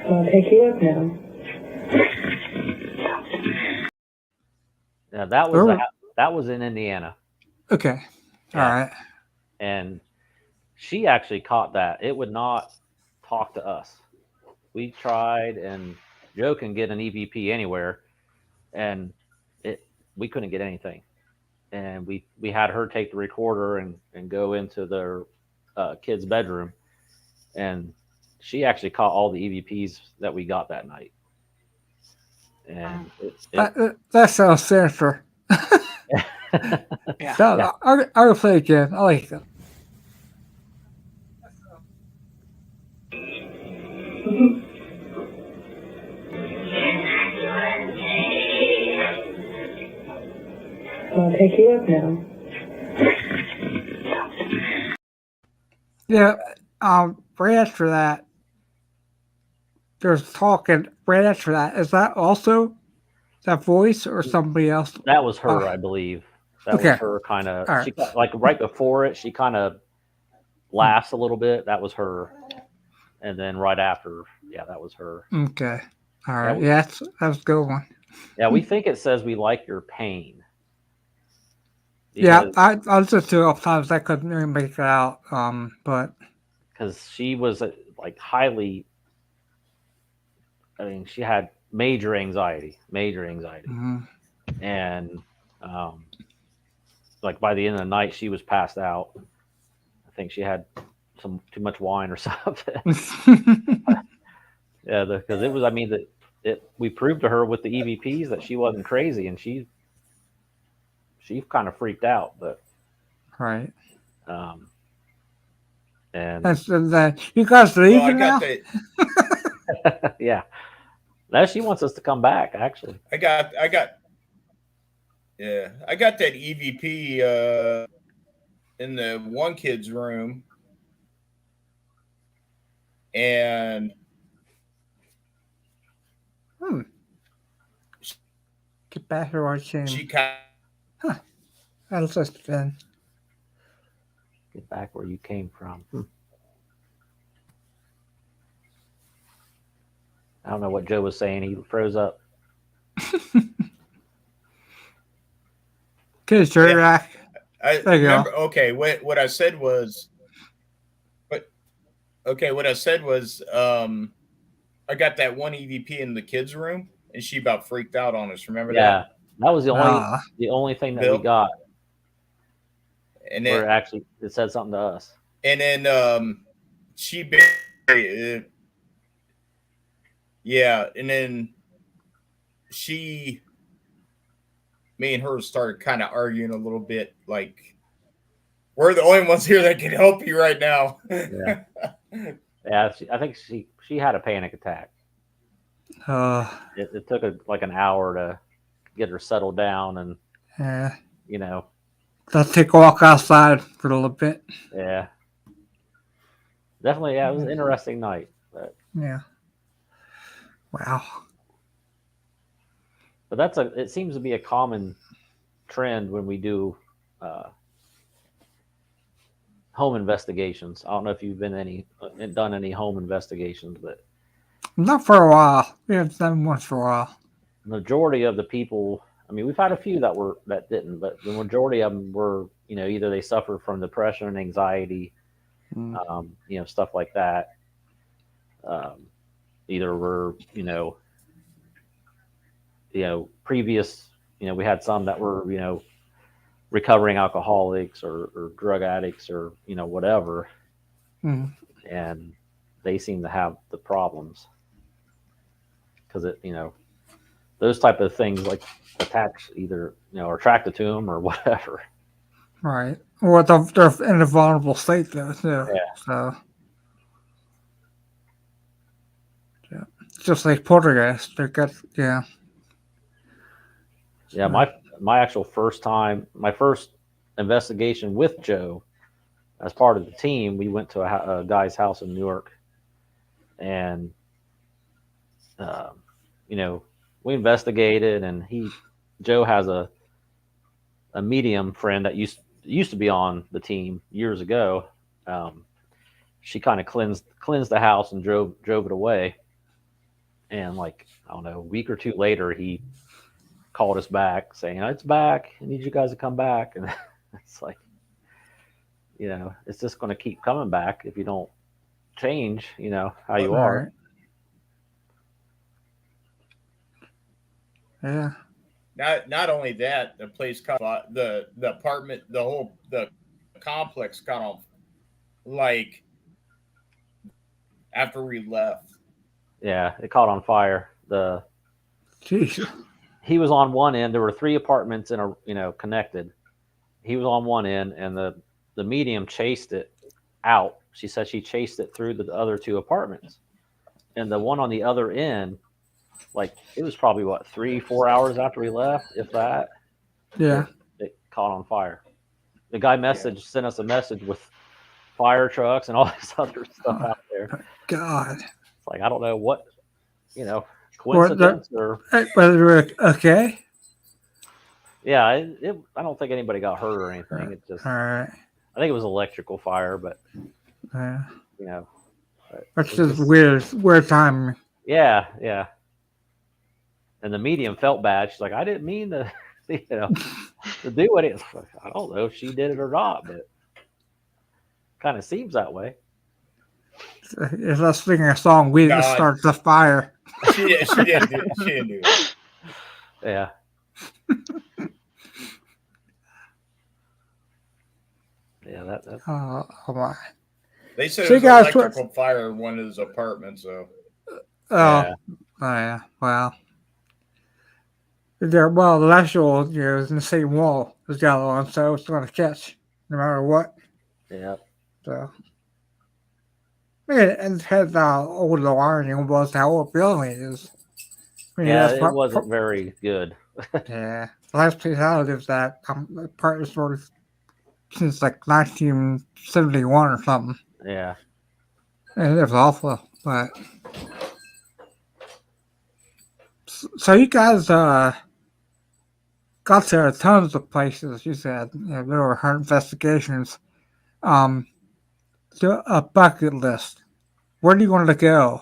I'll pick you up now. Yeah, that was in Indiana, Okay. Yeah. All right. and she actually caught that. It would not talk to us. We tried, and Joe can get an EVP anywhere, and we couldn't get anything. And we had her take the recorder and go into their kid's bedroom, and she actually caught all the EVPs that we got that night. And That sounds sinister. Yeah. So, I'll play again. I like it. I'll pick you up now. Yeah. Right after that, there's talking. Right after that, is that also that voice or somebody else? that was her, Oh. I believe. That Okay. was her kind of. All right. She like right before it, she kind of laughs a little bit. That was her, and then right after, that was her. Okay. All right. we- Yeah, that's a good one. Yeah, we think it says we like your pain. Yeah, Because- I listened to it all times. I couldn't really make it out. But because she was like highly, I mean, she had major anxiety, mhm. and like by the end of the night, she was passed out. I think she had too much wine or something. Yeah, because it was. I mean, we proved to her with the EVPs that she wasn't crazy, and she she kind of freaked out, but Right. um, and That's that. You guys Well, I leaving now? got that. yeah, now she wants us to come back. Actually, I got that EVP in the one kid's room, and Get back to our team. she kind That's just then. get back where you came from. I don't know what Joe was saying. He froze up. Okay, sure, Rack. I There you go. remember. Okay, what I said was, what I said was, I got that one EVP in the kids' room, and she about freaked out on us. Remember Yeah, that was the only thing that we Bill? got. that? And Where then actually it said something to us. and then she basically, yeah, and then me and her started kind of arguing a little bit, like we're the only ones here that can help you right now. Yeah, yeah. I think she had a panic attack. It took like an hour to get her settled down, and Yeah. you know, Let's take a walk outside for a little bit. yeah, definitely. Yeah, it was an interesting night. But Yeah. Wow. it seems to be a common trend when we do home investigations. I don't know if you've done any home investigations, but Not for a while. We haven't done one for a while. the majority of the people, I mean, we've had a few that didn't, but the majority of them were, either they suffer from depression and anxiety, stuff like that. Either were, previous, we had some that were, recovering alcoholics or drug addicts or, whatever. Mm. And they seem to have the problems because those type of things like attach either, are attracted to them or whatever. Right. Or they're in a vulnerable state, though, too. Yeah. So, yeah. Just like poltergeist. They're good. Yeah. Yeah. My actual my first investigation with Joe as part of the team, we went to a guy's house in Newark, and, we investigated, and Joe has a medium friend that used to be on the team years ago. She kind of cleansed the house and drove it away. And like, I don't know, a week or two later, he called us back saying, "It's back. I need you guys to come back." And it's like, it's just going to keep coming back if you don't change, how you are. Yeah. Not only that, the place caught the apartment, the complex caught on, like, after we left. Yeah, it caught on fire. Jeez. He was on one end. There were 3 apartments connected. He was on one end, and the medium chased it out. She said she chased it through the other 2 apartments, and the one on the other end, like, it was probably 3-4 hours after we left, if that. Yeah. It caught on fire. The guy sent us a message with fire trucks and all this other stuff out there. God. It's like, I don't know what, coincidence or. Whether okay. Yeah, I don't think anybody got hurt or anything. It just, All right. I think it was electrical fire, but Yeah. That's it just weird timing. Yeah, yeah. And the medium felt bad. She's like, I didn't mean to, to do it. I don't know if she did it or not, but kind of seems that way. If I was singing a song, we didn't start the fire. She didn't do it. Yeah. Yeah, that's. Oh my. They said So it was you guys electrical fire in one of his apartments, so. Oh yeah. Wow. Yeah, well, the actual, is in the same wall as the other one, so it's going to catch no matter what. Yeah. So, yeah, and it depends how old the wiring was, how old the building is. I mean, Yeah, that's it wasn't very good. yeah. The last place I lived at, part was sort of since like 1971 or something. Yeah. And it was awful, but. So you guys, got to tons of places. You said there were her investigations. Um, so a bucket list. Where do you want to go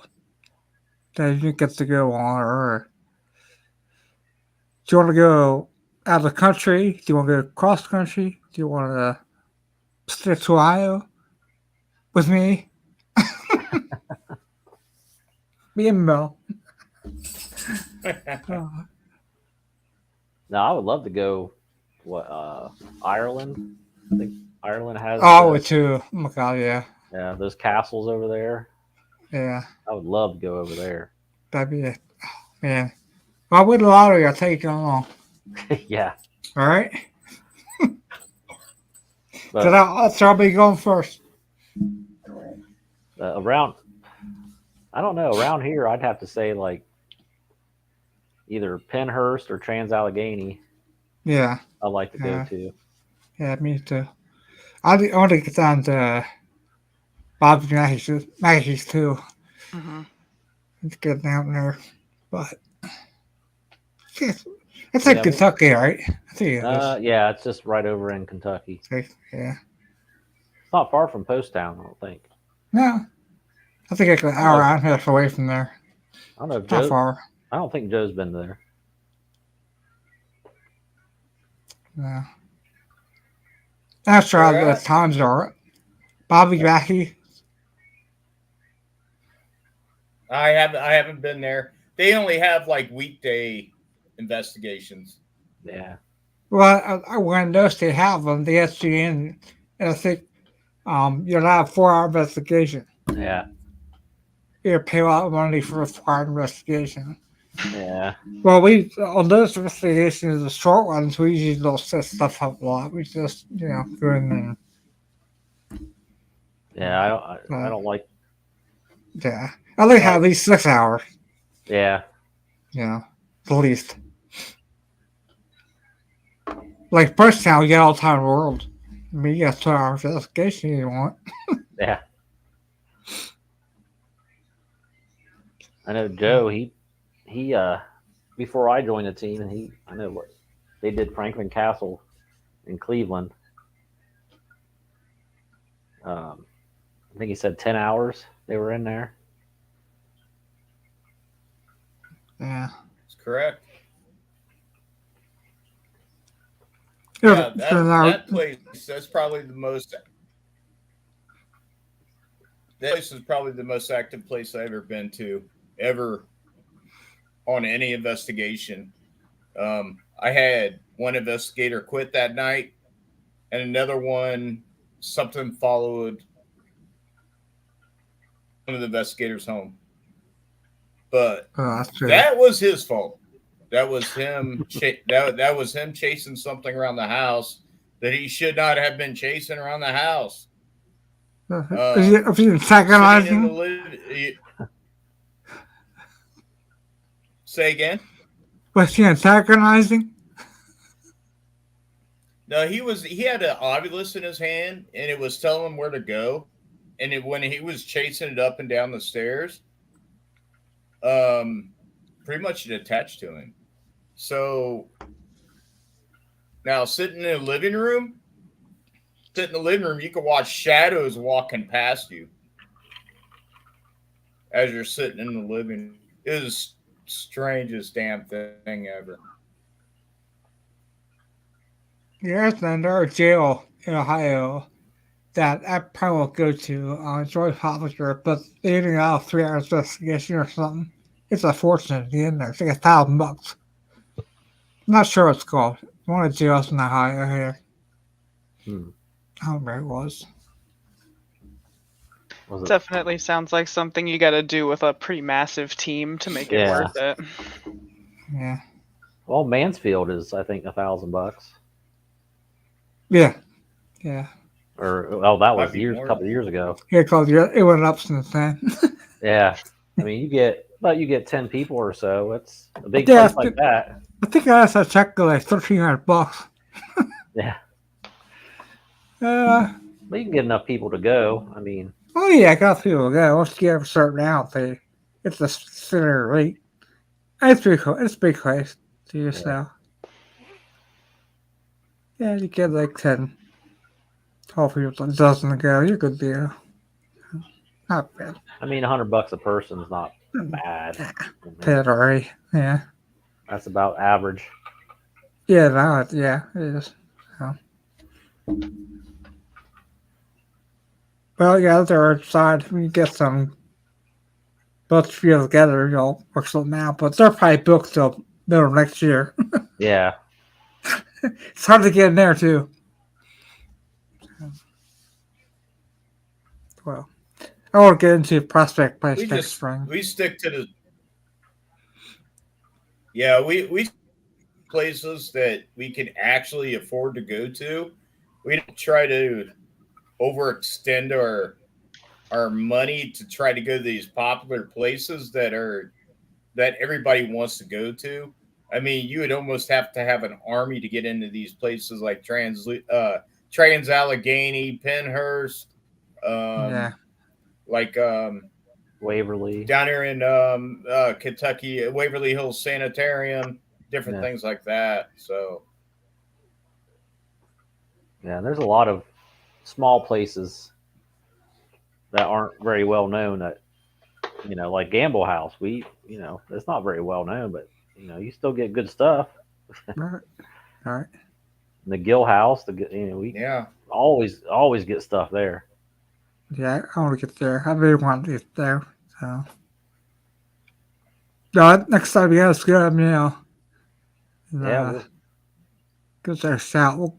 that you didn't get to go on, or do you want to go out of the country? Do you want to go cross country? Do you want to stick to Ohio with me? Me and Mel. Now I would love to go. What? Ireland. I think Ireland has. Oh, too. Oh my god, yeah, Yeah, those castles over there. yeah. I would love to go over there. That'd be it, man. If I win the lottery, I'll take you along. Yeah, All right. but So I'll be going first. around, I don't know. Around here, I'd have to say like either Penhurst or Trans-Allegheny. Yeah, I'd like to go Yeah. to. yeah, me too. I want to get down to Bob's Maggie's too. Hmm. It's get down there, but it's like Yeah. Kentucky, right? I think it is. Yeah, it's just right over in Kentucky. Yeah. It's not far from Poasttown, I don't think. No, I think it's an hour and a half away from there. I don't know if Not Joe. far. I don't think Joe's been there. No. That's Where right. The at? times are Bobby Mackey. I haven't been there. They only have like weekday investigations. Yeah. Well, when those they have them, the SGN, and I think you're not a 4-hour investigation. Yeah. You pay a lot of money for a 4-hour investigation. Yeah. Well, we on those investigations, the short ones, we usually don't set stuff up a lot. We just, go in there. Yeah. I don't like. Yeah, I like have at least 6 hours. Yeah. The least. Like first time, you get all the time in the world. I mean, you got 2 hour investigation you want. Yeah. I know Joe. He before I joined the team, I know what they did Franklin Castle in Cleveland. I think he said 10 hours they were in there. Yeah. That's correct. Yeah, That place, that's probably the most. That place is probably the most active place I've ever been to, ever on any investigation. I had one investigator quit that night, and another one, something followed one of the investigators home. But that's true. that was his fault. That was him. That was him chasing something around the house that he should not have been chasing around the house. If you antagonizing, say again. was he antagonizing? No, he had an Ovilus in his hand, and it was telling him where to go. And when he was chasing it up and down the stairs, pretty much it attached to him. So now sitting in the living room, you can watch shadows walking past you as you're sitting in the living room. It was the strangest damn thing ever. Yes, and there are jail in Ohio that I probably will go to. It's really popular, but they didn't have 3 hours investigation or something. It's a fortune to get in there. It's like $1,000. I'm not sure what it's called. One of the jails in Ohio here. I don't remember what it was. Was it? Definitely sounds like something you got to do with a pretty massive team to make it Yeah. worth it. Yeah. Well, Mansfield is, I think, $1,000. Yeah. Yeah. Or that Might was be more. a couple of years ago. Yeah, because it went up since then. Yeah, I mean, you get 10 people or so. It's a big Yeah, place like that. I think I asked that check like $1,300. Yeah, Uh, but you can get enough people to go. I mean, oh yeah, I got people to go. Once you get a certain out, it's a center rate. It's pretty cool. It's a big place to yourself. Yeah, you get like 10, 12 people, a dozen to go. You're good deal. Not bad. I mean, $100 a person is not bad. I mean, Bad already. Yeah. that's about average. Yeah, yeah, it is. So. Well, yeah, they're outside. We get some boats feel together, work something out. But they're probably booked till middle of next year. Yeah, It's hard to get in there, too. Well, I want to get into Prospect Place next spring. We stick to the. Yeah, we places that we can actually afford to go to. We don't try to overextend our money to try to go to these popular places that everybody wants to go to. I mean, you would almost have to have an army to get into these places like Trans Allegheny, Penhurst, Yeah. like Waverly. down here in Kentucky, Waverly Hills Sanitarium, different Yeah. things like that. So Yeah, there's a lot of small places that aren't very well known. That like Gamble House. It's not very well known, but you still get good stuff. Right. All right. The Gill House. We yeah, always get stuff there. Yeah, I want to get there. I really want to get there. So, no, next time you guys go, Yeah, give us a shout. We'll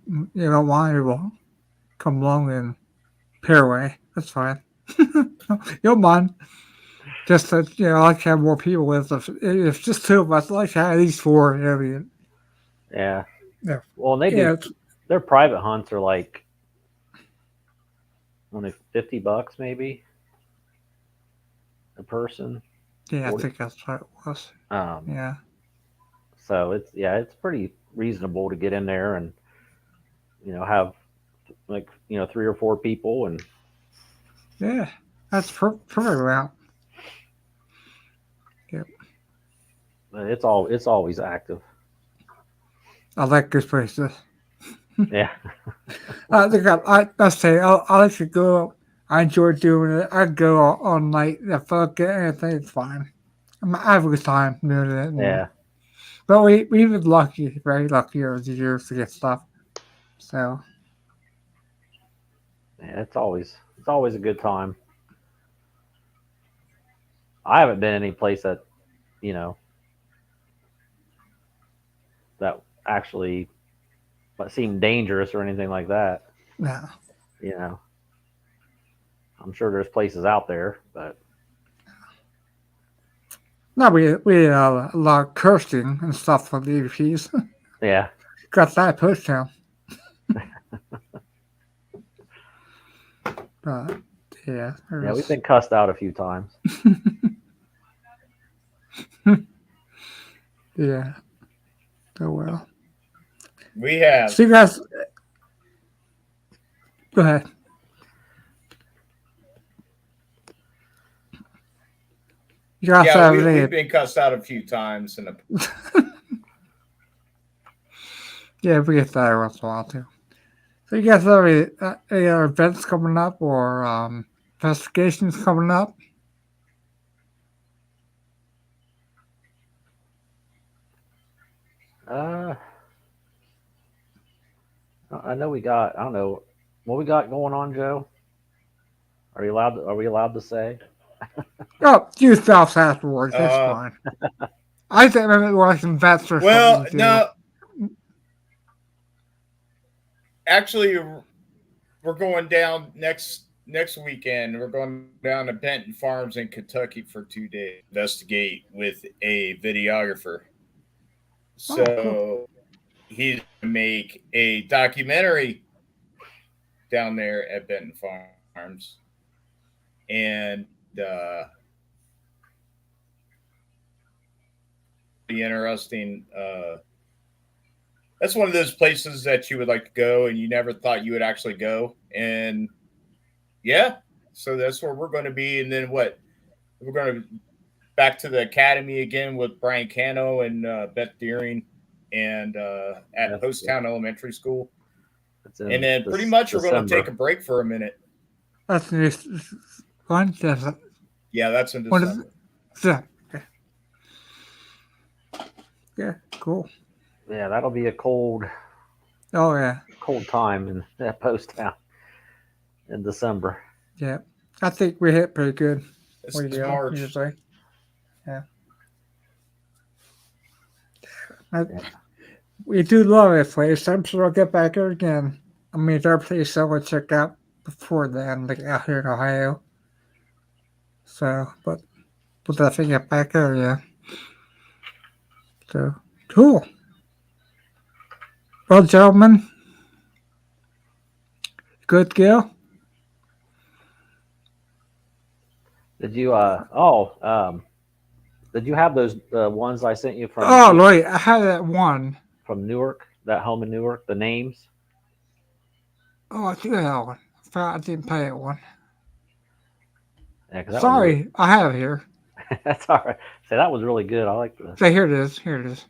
come along and pairway. That's fine. You don't mind. Just that, I like to have more people with us. If just two of us, I like to have at least four. yeah. Yeah. Well, and they Yeah, do. Their private hunts are like only $50 maybe a person. yeah, I 40. think that's what it was. Yeah. So it's pretty reasonable to get in there and have like 3 or 4 people and Yeah, that's perfect route. Yep. it's always active. I like this places. Yeah. I think I say I like to go. I enjoy doing it. I go all night. If I don't get anything, it's fine. I have a good time doing it. Yeah. But we've been lucky, very lucky over the years to get stuff. So Yeah, it's always a good time. I haven't been any place that that actually seemed dangerous or anything like that. yeah, I'm sure there's places out there, but no, we had a lot of cursing and stuff for the EVPs. yeah. Got that pushed down. But yeah, Yeah, we've been cussed out a few times. Yeah. Oh well. we have. So you guys, go ahead. You guys Yeah, have we've been cussed out a few times in the. Yeah, we get that once in a while too. So you guys have any other events coming up or investigations coming up? I know we got. I don't know what we got going on, Joe. Are we allowed to say? Oh, you stuff afterwards. That's Uh, fine. I think maybe we're like some vets or Well, something. no. Actually, we're going down next weekend. We're going down to Benton Farms in Kentucky for 2 days. Investigate with a videographer. So he's gonna make a documentary down there at Benton Farms, and be interesting. That's one of those places that you would like to go, and you never thought you would actually go. And yeah, so that's where we're going to be. And then what? We're going to back to the academy again with Brian Cano and Beth Deering, and at Poasttown Elementary School. And then pretty much we're going to take a break for a minute. That's in this one. Yeah, that's in What December. is that? Yeah, cool. Yeah, that'll be a cold Oh yeah, time in that Poasttown in December. yeah. I think we hit pretty good. It's We do, March. usually. Yeah. We do love that place. I'm sure I'll get back there again. I mean, there are places I would check out before then, like out here in Ohio. So, but we'll definitely get back there, yeah. So, cool. Well, gentlemen, good deal. Did you did you have those ones I sent you from Oh, right. I had that one. from Newark, that home in Newark, the names? Oh, I do have one. I forgot I didn't pay it one. Yeah, 'cause that was Sorry, I have it here. that's all right. So that was really good. I like the So here it is. Here it is.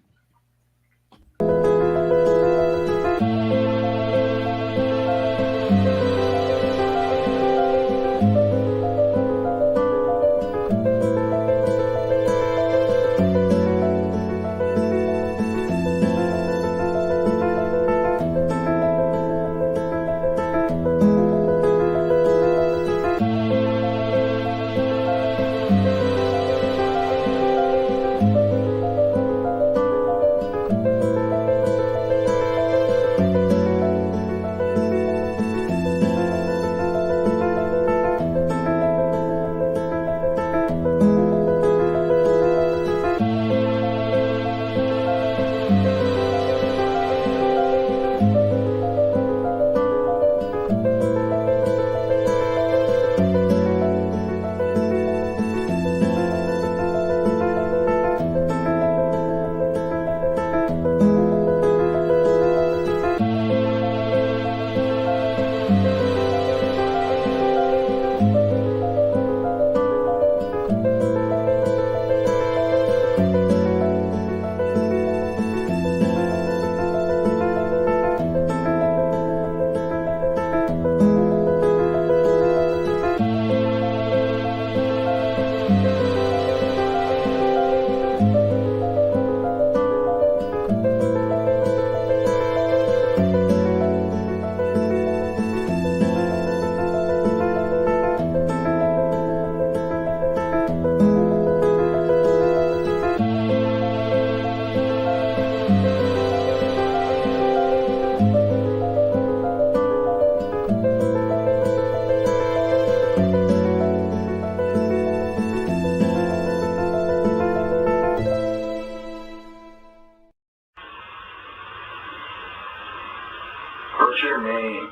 What's your name?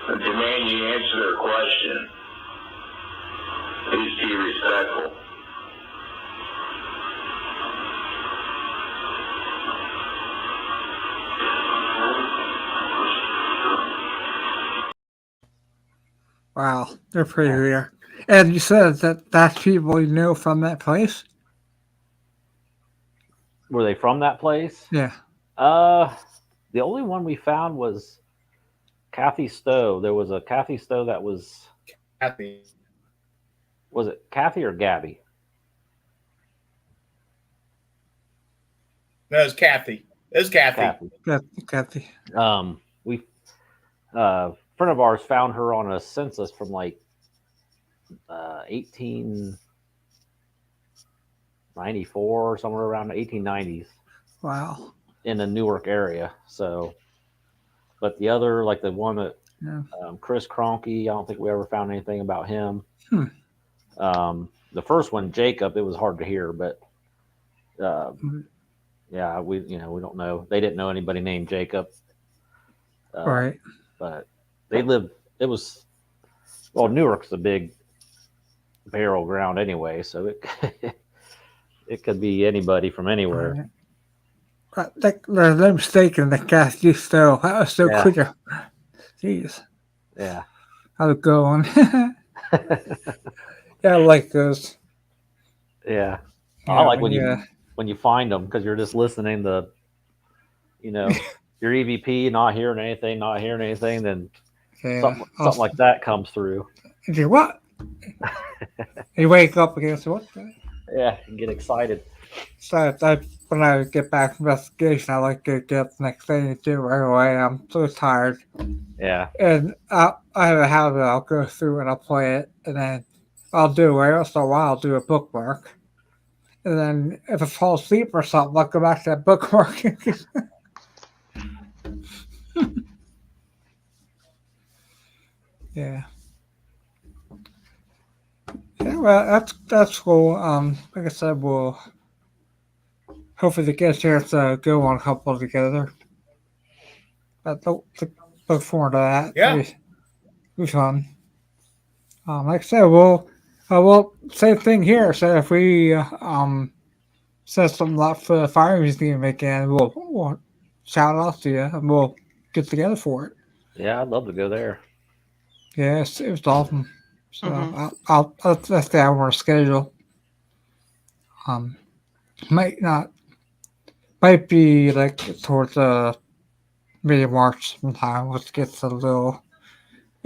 I demand you answer their question. Please be respectful. Wow, they're pretty weird. And you said that that's people you know from that place? Were they from that place? Yeah. The only one we found was Kathy Stowe. There was a Kathy Stowe that was Kathy. Was it Kathy or Gabby? No, it's Kathy. It's Kathy. Kathy. We friend of ours found her on a census from like 1894 or somewhere around the 1890s. Wow. In the Newark area. So, but the other, like the one that Yeah. Chris Cronky, I don't think we ever found anything about him. Hmm. The first one, Jacob, it was hard to hear, but Mhm. yeah, we don't know. They didn't know anybody named Jacob, Right. but they lived. It was Newark's a big burial ground anyway, so it it could be anybody from anywhere. Right. I think there's no mistaking the cast you stole. That was so Yeah. quick. Jeez. Yeah. How's it going? Yeah, I like those. Yeah. Yeah, I like yeah. when you find them because you're just listening to, your EVP, not hearing anything, then Yeah. something like that comes through. You do what? You wake up against what? Yeah, and get excited. So when I get back from investigation, I like to get the next thing to do right away. I'm so tired. Yeah. And I have a habit. I'll go through and I'll play it, and then I'll do every once in a while. I'll do a bookmark, and then if I fall asleep or something, I'll go back to that bookmark. Yeah. Yeah. Well, that's cool. Like I said, we'll hopefully get a chance to go on a couple together. But look forward to that. Yeah. Be fun. Like I said, we'll same thing here. So if we set something up for the fire museum again, we'll shout out to you and we'll get together for it. Yeah, I'd love to go there. Yeah, it was awesome. So Mhm. let's stay on our schedule. Might not, might be like towards mid March sometime. Let's get a little.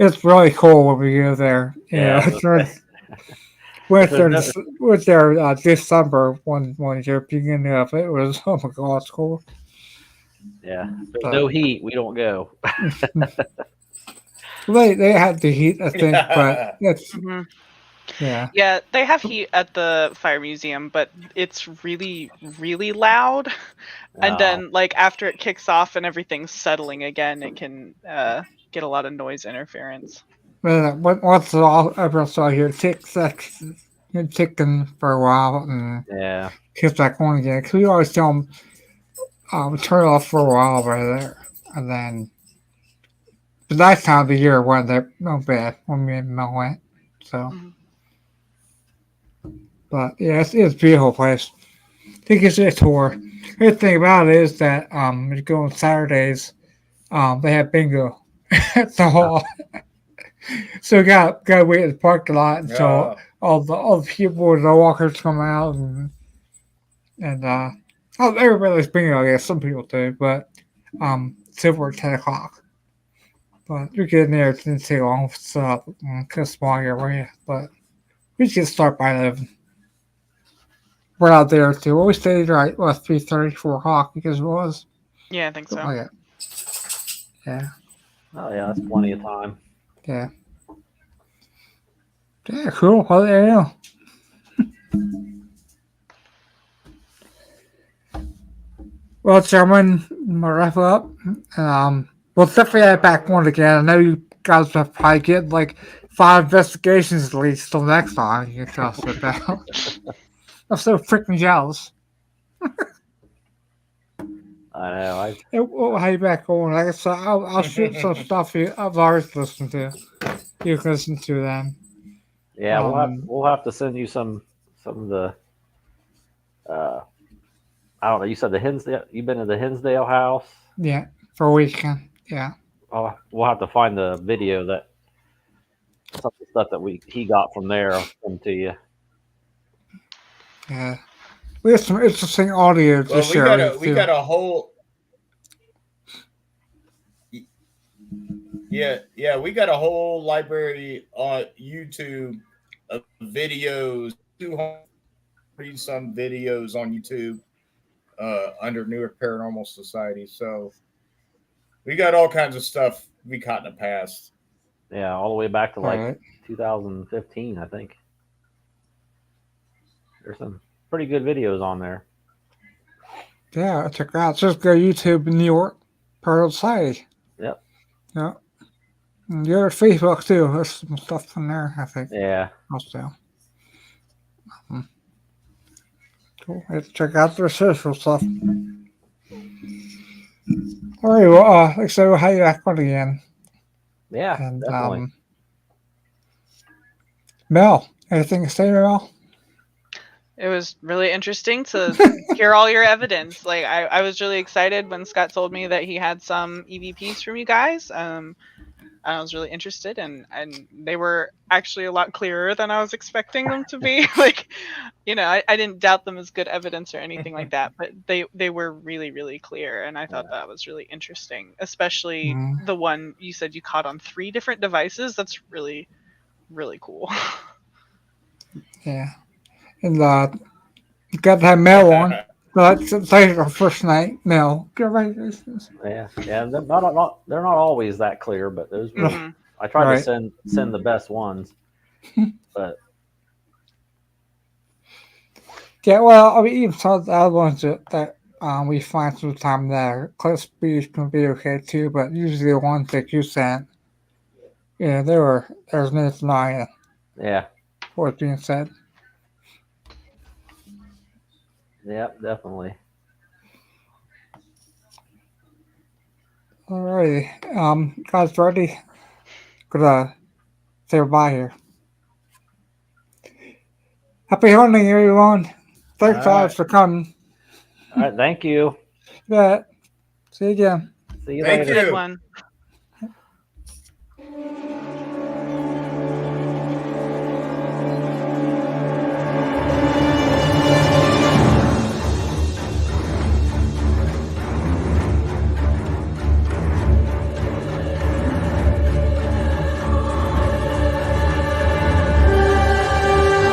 It's really cool when we go there. You know, Yeah. it's really, If there's no, went there December one year, beginning of it was, oh my god, it's cool. yeah. If there's But no heat, we don't go. they had the heat, I think, but it's Mhm. yeah, Yeah, they have heat at the fire museum, but it's really, really loud. And then, like, after it kicks off and everything's settling again, it can get a lot of noise interference. but once all everyone saw here ticking for a while and Yeah. kicks back on again. Because we always tell them turn it off for a while right there, and then the nice time of the year wasn't that no bad when me and Mel went. So, Mhm. but yeah, it's a beautiful place. I think it's a tour. The good thing about it is that if you go on Saturdays, they have bingo at the hall. So we gotta wait in the parking lot until all the people with the walkers come out and everybody likes bingo. I guess some people do, but silver at 10 o'clock. But we get in there, it didn't take long to set up because small area. But we should start by 11. We're out there too. We stayed right 3:30, 4 o'clock because it was. Yeah, I think so. Oh yeah. Yeah. Oh yeah, that's plenty of time. Yeah. Yeah, cool. Well, there you go. Well, gentlemen, I'm gonna wrap up. We'll definitely have back one again. I know you guys will probably get like 5 investigations at least till next time you can tell us about. I'm so freaking jealous. I know. We'll have you back on. Like I said, I'll shoot some stuff I've already listened to. You can listen to them. Yeah, we'll have to send you some of the. I don't know. You said the Hinsdale. You've been to the Hinsdale house. Yeah, for a weekend. Yeah. Oh, we'll have to find the video that some of the stuff that he got from there. I'll send to you. Yeah. We have some interesting audio to Well, share. we got a whole. Yeah, we got a whole library on YouTube of videos, 200 some videos on YouTube under Newark Paranormal Society. So we got all kinds of stuff we caught in the past. Yeah, all the way back to like Right. 2015, I think. There's some pretty good videos on there. Yeah, check it out. Just go YouTube New York Paranormal Society. Yep. Yeah. And you're at Facebook too. There's some stuff in there, I think. Yeah. Also. Cool. Let's check out their social stuff. All right. Well, like I said, we'll have you back on again. Yeah, And definitely. Mel, anything to say, Mel? It was really interesting to hear all your evidence. Like I was really excited when Scott told me that he had some EVPs from you guys. I was really interested, and they were actually a lot clearer than I was expecting them to be. Like, I didn't doubt them as good evidence or anything like that, but they were really, really clear, and I thought that was really interesting, especially the one you said you caught on 3 different devices. That's really, really cool. Yeah. And you got to have Mel on. But it's like our first night, Mel. Congratulations. Yeah. They're not always that clear, but those were. Mhm. I tried Right. to send the best ones, but Yeah, well, I mean, even some of the other ones that we find sometimes that clip speed can be okay too, but usually the ones that you sent, there's no denying yeah, what's being said. definitely. Alrighty, guys, ready? Gonna say bye here. Happy hunting, everyone. Thanks, All guys, right. for coming. All right, thank you. Yeah, see you again. See you Thank later. Good you. one.